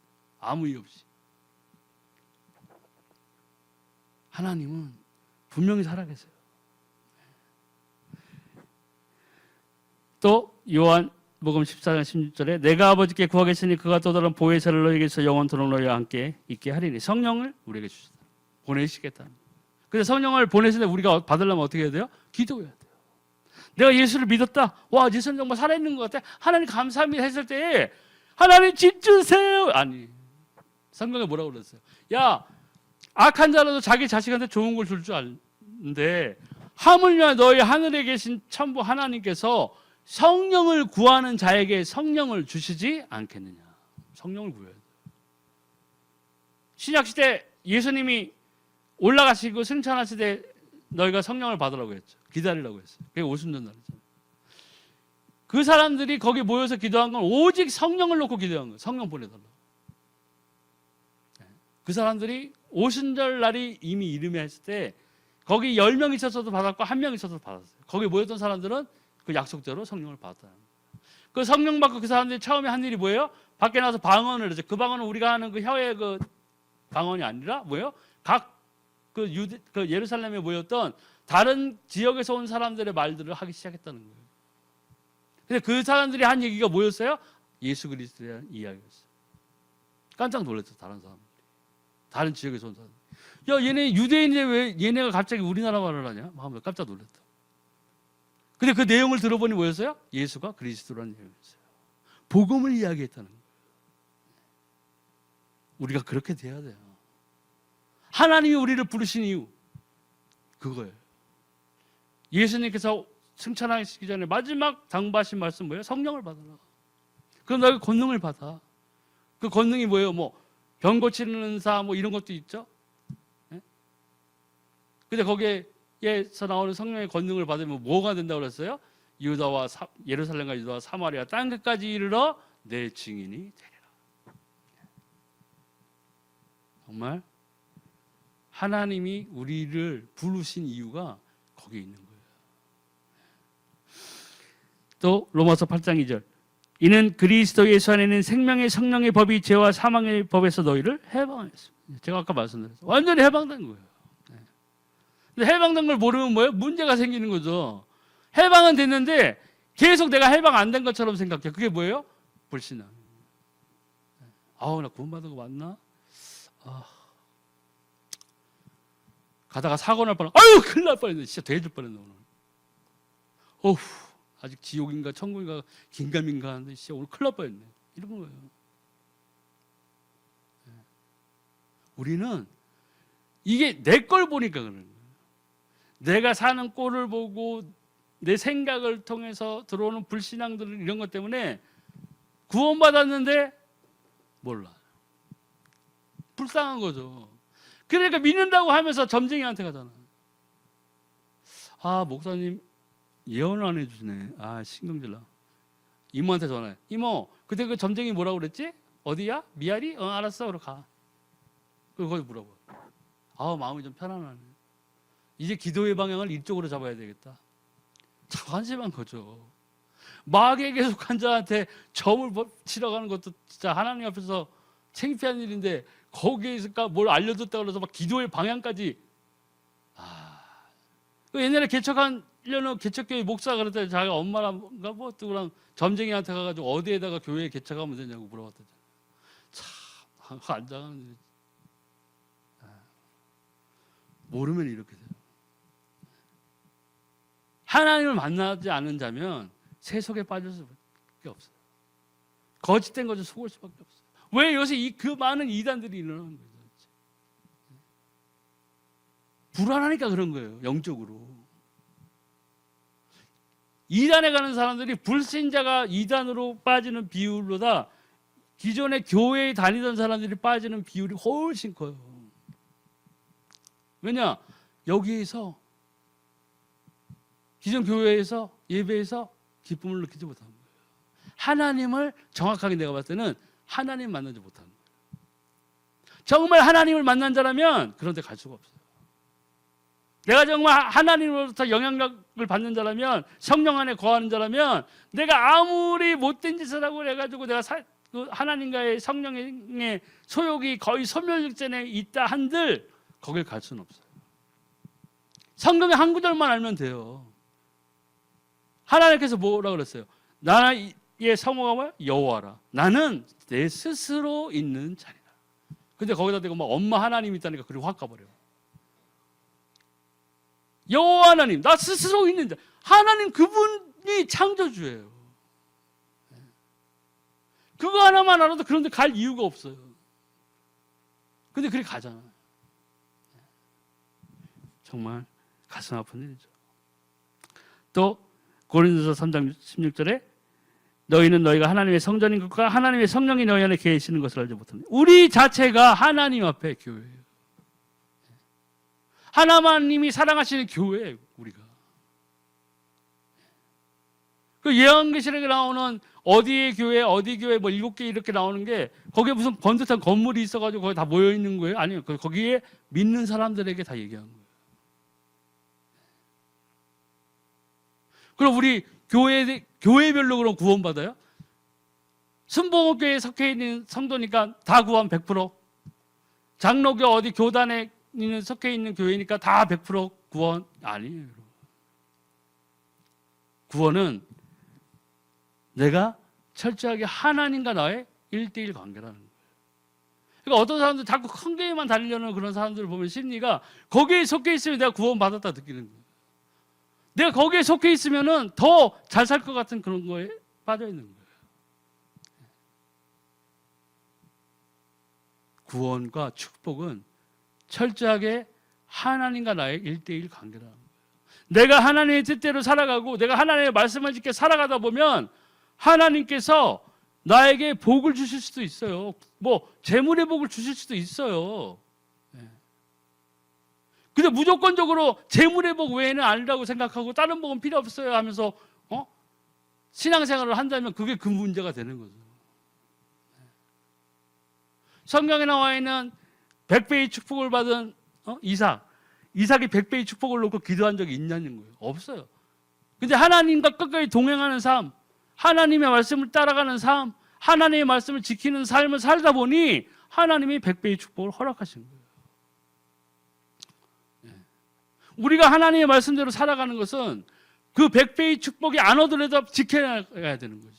아무 이유 없이. 하나님은 분명히 살아계세요. 또 요한복음 14장 16절에 내가 아버지께 구하겠으니 그가 또 다른 보혜사를 너희에게서 영원토록 너희와 함께 있게 하리니 성령을 우리에게 주시다. 보내시겠다. 근데 성령을 보내실 때 우리가 받으려면 어떻게 해야 돼요? 기도해야 돼요. 내가 예수를 믿었다. 와 예수는 정말 살아있는 것 같아. 하나님 감사합니다 했을 때 하나님 집 주세요. 아니 성경에 뭐라고 그랬어요? 야 악한 자라도 자기 자식한테 좋은 걸 줄 아는데 하물며 너희 하늘에 계신 천부 하나님께서 성령을 구하는 자에게 성령을 주시지 않겠느냐. 성령을 구해야 돼요. 신약시대 예수님이 올라가시고 승천하실 때 너희가 성령을 받으라고 했죠. 기다리라고 했어요. 그게 오순절날이잖아요. 그 사람들이 거기 모여서 기도한 건 오직 성령을 놓고 기도한 거예요. 성령 보내달라고. 그 사람들이 오순절날이 이미 이름에 했을 때 거기 10명 있었어도 받았고 1명 있었어도 받았어요. 거기 모였던 사람들은 그 약속대로 성령을 받았다. 그 성령 받고 그 사람들이 처음에 한 일이 뭐예요? 밖에 나가서 방언을 했죠. 그 방언은 우리가 하는 그 혀의 그 방언이 아니라 뭐예요? 각 그 예루살렘에 모였던 다른 지역에서 온 사람들의 말들을 하기 시작했다는 거예요. 근데 그 사람들이 한 얘기가 뭐였어요? 예수 그리스도에 대한 이야기였어요. 깜짝 놀랐어, 다른 사람들이. 다른 지역에서 온 사람들. 야, 얘네 유대인인데 왜 얘네가 갑자기 우리나라 말을 하냐? 하면서 깜짝 놀랐다. 근데 그 내용을 들어보니 뭐였어요? 예수가 그리스도라는 내용이었어요. 복음을 이야기했다는 거예요. 우리가 그렇게 돼야 돼요. 하나님이 우리를 부르신 이유 그거예요. 예수님께서 승천하시기 전에 마지막 당부하신 말씀 뭐예요? 성령을 받아라. 그럼 너희 권능을 받아. 그 권능이 뭐예요? 뭐 병 고치는 은사 뭐 이런 것도 있죠. 네? 근데 거기에서 나오는 성령의 권능을 받으면 뭐가 된다고 그랬어요? 유다와 예루살렘과 유다와 사마리아 땅 끝까지 이르러 내 증인이 되리라. 정말 하나님이 우리를 부르신 이유가 거기에 있는 거예요. 또 로마서 8장 2절. 이는 그리스도 예수 안에는 생명의 성령의 법이 죄와 사망의 법에서 너희를 해방하였습니다. 제가 아까 말씀드렸어요. 완전히 해방된 거예요. 근데 해방된 걸 모르면 뭐예요? 문제가 생기는 거죠. 해방은 됐는데 계속 내가 해방 안 된 것처럼 생각해. 그게 뭐예요? 불신앙. 아우, 나 구원받은 거 맞나? 가다가 사고 날 뻔. 아유, 큰일 날 뻔했네. 진짜 돼줄 뻔했네 오늘. 어후, 아직 지옥인가 천국인가 긴가민가 하는데 진짜 오늘 큰일 날 뻔했네. 이런 거예요. 우리는 이게 내 걸 보니까 그러는 거예요. 내가 사는 꼴을 보고 내 생각을 통해서 들어오는 불신앙들 이런 것 때문에 구원받았는데 몰라. 불쌍한 거죠. 그러니까 믿는다고 하면서 점쟁이한테 가잖아. 아, 목사님 예언을 안 해주시네. 아, 신경질나. 이모한테 전화해. 이모, 그때 그 점쟁이 뭐라고 그랬지? 어디야? 미아리? 알았어. 그럼 가. 그리고 거기 물어봐. 아, 마음이 좀 편안하네. 이제 기도의 방향을 이쪽으로 잡아야 되겠다. 참 한심한 거죠. 마귀에게 속한 자한테 점을 치러 가는 것도 진짜 하나님 앞에서 창피한 일인데 거기에서 뭘 알려줬다고 해서 막 기도의 방향까지. 옛날에 개척하려는 개척교회 목사가 그랬더니 자기가 엄마랑가 뭐 누구랑 점쟁이한테 가가지고 어디에다가 교회에 개척하면 되냐고 물어봤다잖아. 참 안장하는 일. 모르면 이렇게 돼요. 하나님을 만나지 않은 자면 세속에 빠질 수밖에 없어요. 거짓된 것을 속을 수밖에 없어요. 왜 요새 그 많은 이단들이 일어나는 거예요? 불안하니까 그런 거예요. 영적으로. 이단에 가는 사람들이 불신자가 이단으로 빠지는 비율보다 기존에 교회에 다니던 사람들이 빠지는 비율이 훨씬 커요. 왜냐? 여기에서 기존 교회에서 예배에서 기쁨을 느끼지 못하는 거예요. 하나님을 정확하게 내가 봤을 때는 하나님 만나지 못하는 거예요. 정말 하나님을 만난 자라면 그런 데 갈 수가 없어요. 내가 정말 하나님으로부터 영향력을 받는 자라면, 성령 안에 거하는 자라면, 내가 아무리 못된 짓을 하고 해가지고 내가 하나님과의 성령의 소욕이 거의 소멸직전에 있다 한들 거길 갈 수는 없어요. 성경의 한 구절만 알면 돼요. 하나님께서 뭐라고 그랬어요? 나의 성호가 뭐야? 여호와라. 나는 내 스스로 있는 자리다. 근데 거기다 대고 막 엄마 하나님 있다니까 그리고 확 가버려. 여호와 하나님, 나 스스로 있는 자. 하나님 그분이 창조주예요. 그거 하나만 알아도 그런 데 갈 이유가 없어요. 근데 그래 가잖아. 정말 가슴 아픈 일이죠. 또 고린도서 3장 16절에 너희는 너희가 하나님의 성전인 것과 하나님의 성령이 너희 안에 계시는 것을 알지 못합니다. 우리 자체가 하나님 앞에 교회예요. 하나님이 사랑하시는 교회예요, 우리가. 그 예언계시록에 나오는 어디의 교회, 어디 교회 뭐 7개 이렇게 나오는 게 거기에 무슨 번듯한 건물이 있어가지고 거기 다 모여 있는 거예요? 아니요. 거기에 믿는 사람들에게 다 얘기한 거예요. 그럼 우리 교회 교회별로 그럼 구원받아요? 순복음교회에 속해 있는 성도니까 다 구원 100%? 장로교 어디 교단에 있는 속해 있는 교회니까 다 100% 구원? 아니에요. 구원은 내가 철저하게 하나님과 나의 1대1 관계라는 거예요. 그러니까 어떤 사람들 자꾸 큰 교회만 다니려는 그런 사람들을 보면 심리가 거기에 속해 있으면 내가 구원받았다 느끼는 거예요. 내가 거기에 속해 있으면 더 잘 살 것 같은 그런 거에 빠져 있는 거예요. 구원과 축복은 철저하게 하나님과 나의 1대1 관계라는 거예요. 내가 하나님의 뜻대로 살아가고 내가 하나님의 말씀을 지켜 살아가다 보면 하나님께서 나에게 복을 주실 수도 있어요. 뭐 재물의 복을 주실 수도 있어요. 근데 무조건적으로 재물의 복 외에는 아니라고 생각하고 다른 복은 필요 없어요 하면서 신앙생활을 한다면 그게 그 문제가 되는 거죠. 성경에 나와 있는 100배의 축복을 받은 이삭이 100배의 축복을 놓고 기도한 적이 있냐는 거예요. 없어요. 근데 하나님과 끝까지 동행하는 삶, 하나님의 말씀을 따라가는 삶, 하나님의 말씀을 지키는 삶을 살다 보니 하나님이 100배의 축복을 허락하신 거예요. 우리가 하나님의 말씀대로 살아가는 것은 그 100배의 축복이 안 오더라도 지켜야 되는 거지.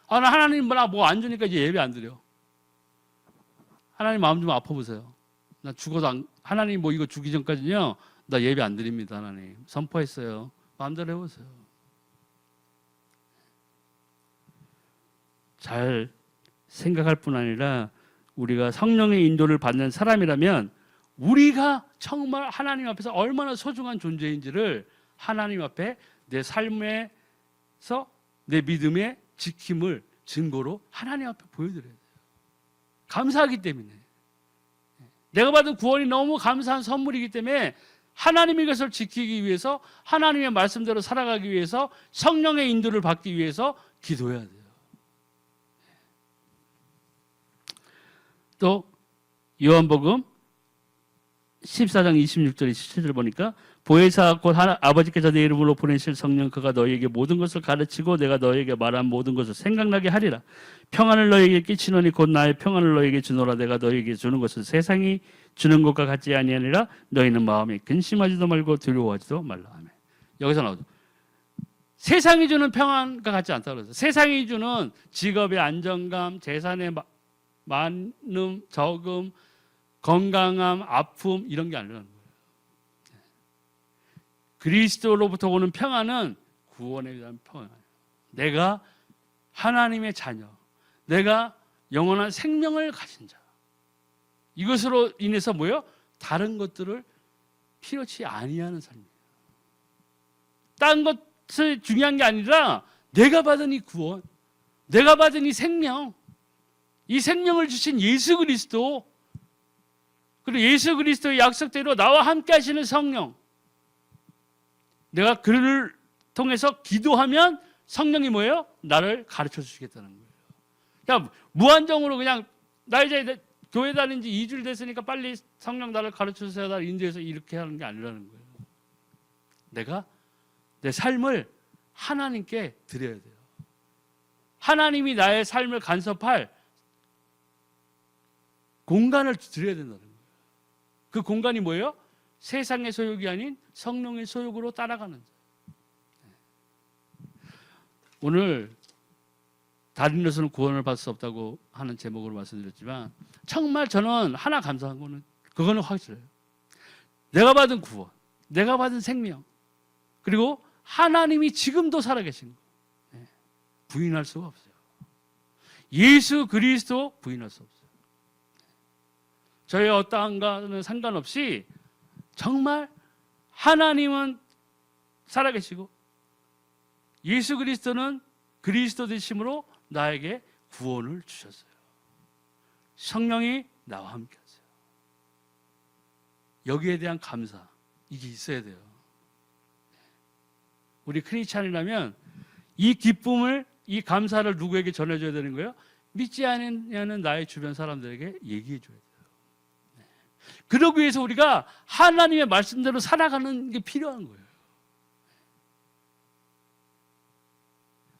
나 하나님 뭐 안 주니까 이제 예배 안 드려. 하나님 마음 좀 아파보세요. 나 죽어도 하나님 뭐 이거 주기 전까지는요, 나 예배 안 드립니다. 하나님 선포했어요. 마음대로 해보세요. 잘 생각할 뿐 아니라 우리가 성령의 인도를 받는 사람이라면 우리가 정말 하나님 앞에서 얼마나 소중한 존재인지를 하나님 앞에 내 삶에서 내 믿음의 지킴을 증거로 하나님 앞에 보여드려야 돼요. 감사하기 때문에. 내가 받은 구원이 너무 감사한 선물이기 때문에 하나님의 것을 지키기 위해서 하나님의 말씀대로 살아가기 위해서 성령의 인도를 받기 위해서 기도해야 돼요. 또 요한복음 14장 26절 27절 보니까 보혜사 곧 아버지께서 내 이름으로 보내실 성령 그가 너희에게 모든 것을 가르치고 내가 너희에게 말한 모든 것을 생각나게 하리라. 평안을 너희에게 끼치노니 곧 나의 평안을 너희에게 주노라. 내가 너희에게 주는 것은 세상이 주는 것과 같지 아니하니라. 너희는 마음에 근심하지도 말고 두려워하지도 말라. 아멘. 여기서 나오죠. 세상이 주는 평안과 같지 않다고 그랬어요. 세상이 주는 직업의 안정감, 재산의 많음, 적음, 건강함, 아픔 이런 게 아니라는 거예요. 그리스도로부터 오는 평안은 구원에 대한 평안이에요. 내가 하나님의 자녀, 내가 영원한 생명을 가진 자. 이것으로 인해서 뭐예요? 다른 것들을 필요치 아니하는 삶이에요. 다른 것이 중요한 게 아니라 내가 받은 이 구원, 내가 받은 이 생명, 이 생명을 주신 예수 그리스도, 그리고 예수 그리스도의 약속대로 나와 함께 하시는 성령, 내가 그를 통해서 기도하면 성령이 뭐예요? 나를 가르쳐 주시겠다는 거예요. 그냥 무한정으로 그냥 나 이제 교회 다닌 지 2주일 됐으니까 빨리 성령 나를 가르쳐 주세요. 나를 인도해서 이렇게 하는 게 아니라는 거예요. 내가 내 삶을 하나님께 드려야 돼요. 하나님이 나의 삶을 간섭할 공간을 드려야 된다는 거예요. 그 공간이 뭐예요? 세상의 소욕이 아닌 성령의 소욕으로 따라가는 자. 오늘 다른 것은 구원을 받을 수 없다고 하는 제목으로 말씀드렸지만 정말 저는 하나 감사한 거는 그거는 확실해요. 내가 받은 구원, 내가 받은 생명, 그리고 하나님이 지금도 살아계신 거 부인할 수가 없어요. 예수 그리스도 부인할 수 없어요. 저의 어떠한가는 상관없이 정말 하나님은 살아계시고 예수 그리스도는 그리스도 되심으로 나에게 구원을 주셨어요. 성령이 나와 함께 하세요. 여기에 대한 감사, 이게 있어야 돼요. 우리 크리스찬이라면 이 기쁨을, 이 감사를 누구에게 전해줘야 되는 거예요? 믿지 않는 나의 주변 사람들에게 얘기해 줘야 돼요. 그러기 위해서 우리가 하나님의 말씀대로 살아가는 게 필요한 거예요.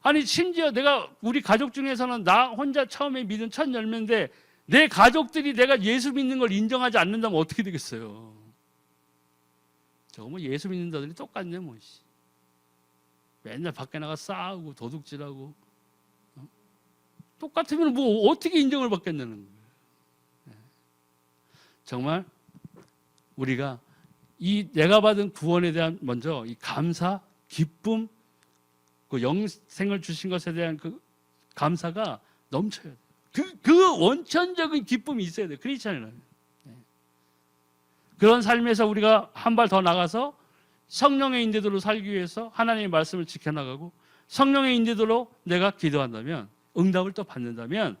아니 심지어 내가 우리 가족 중에서는 나 혼자 처음에 믿은 첫 열매인데 내 가족들이 내가 예수 믿는 걸 인정하지 않는다면 어떻게 되겠어요? 저거 뭐 예수 믿는다더니 똑같네 뭐. 맨날 밖에 나가 싸우고 도둑질하고 똑같으면 뭐 어떻게 인정을 받겠냐는 거예요. 정말 우리가 이 내가 받은 구원에 대한 먼저 이 감사, 기쁨, 그 영생을 주신 것에 대한 그 감사가 넘쳐야 돼요. 그 원천적인 기쁨이 있어야 돼요. 크리스찬이라면. 그런 삶에서 우리가 한 발 더 나가서 성령의 인도로 살기 위해서 하나님의 말씀을 지켜나가고 성령의 인도로 내가 기도한다면 응답을 또 받는다면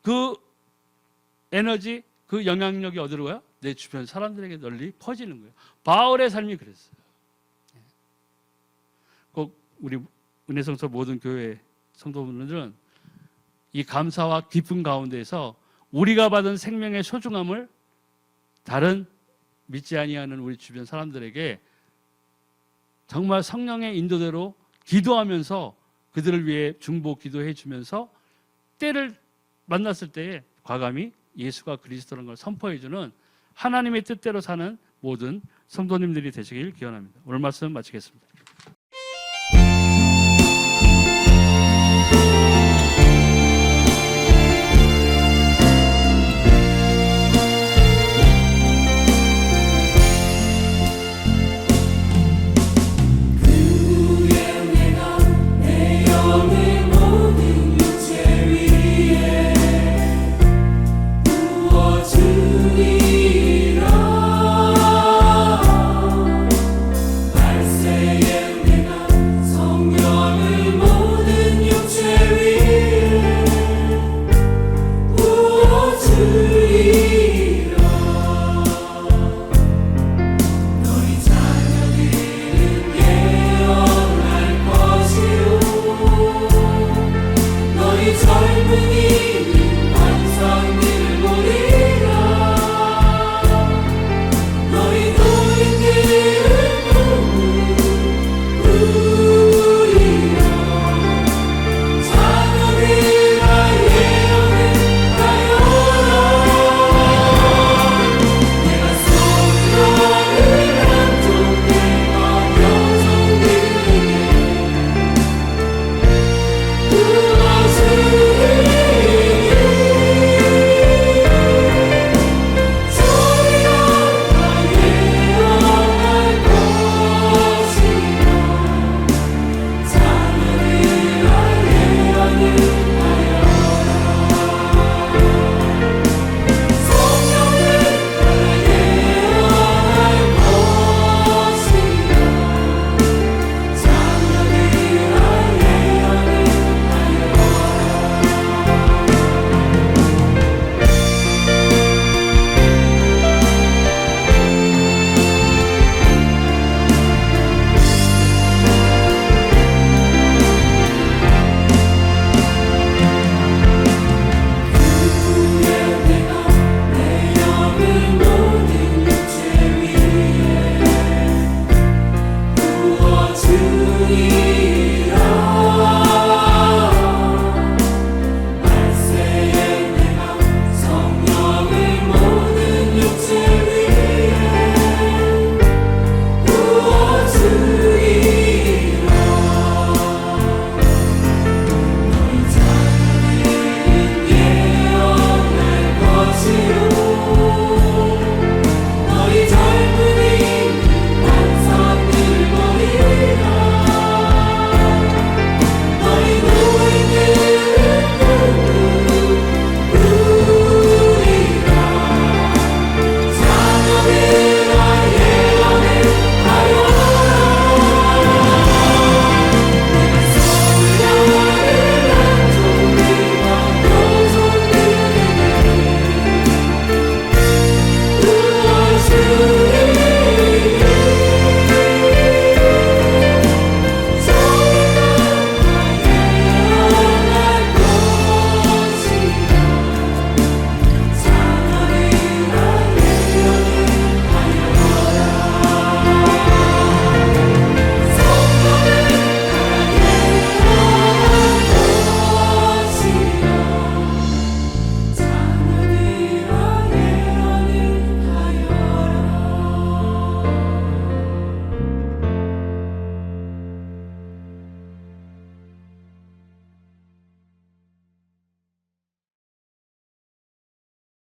그 에너지, 그 영향력이 어디로 가요? 내 주변 사람들에게 널리 퍼지는 거예요. 바울의 삶이 그랬어요. 꼭 우리 은혜성서 모든 교회 성도분들은 이 감사와 기쁨 가운데에서 우리가 받은 생명의 소중함을 다른 믿지 아니하는 우리 주변 사람들에게 정말 성령의 인도대로 기도하면서 그들을 위해 중보 기도해 주면서 때를 만났을 때에 과감히 예수가 그리스도라는 걸 선포해 주는 하나님의 뜻대로 사는 모든 성도님들이 되시길 기원합니다. 오늘 말씀 마치겠습니다.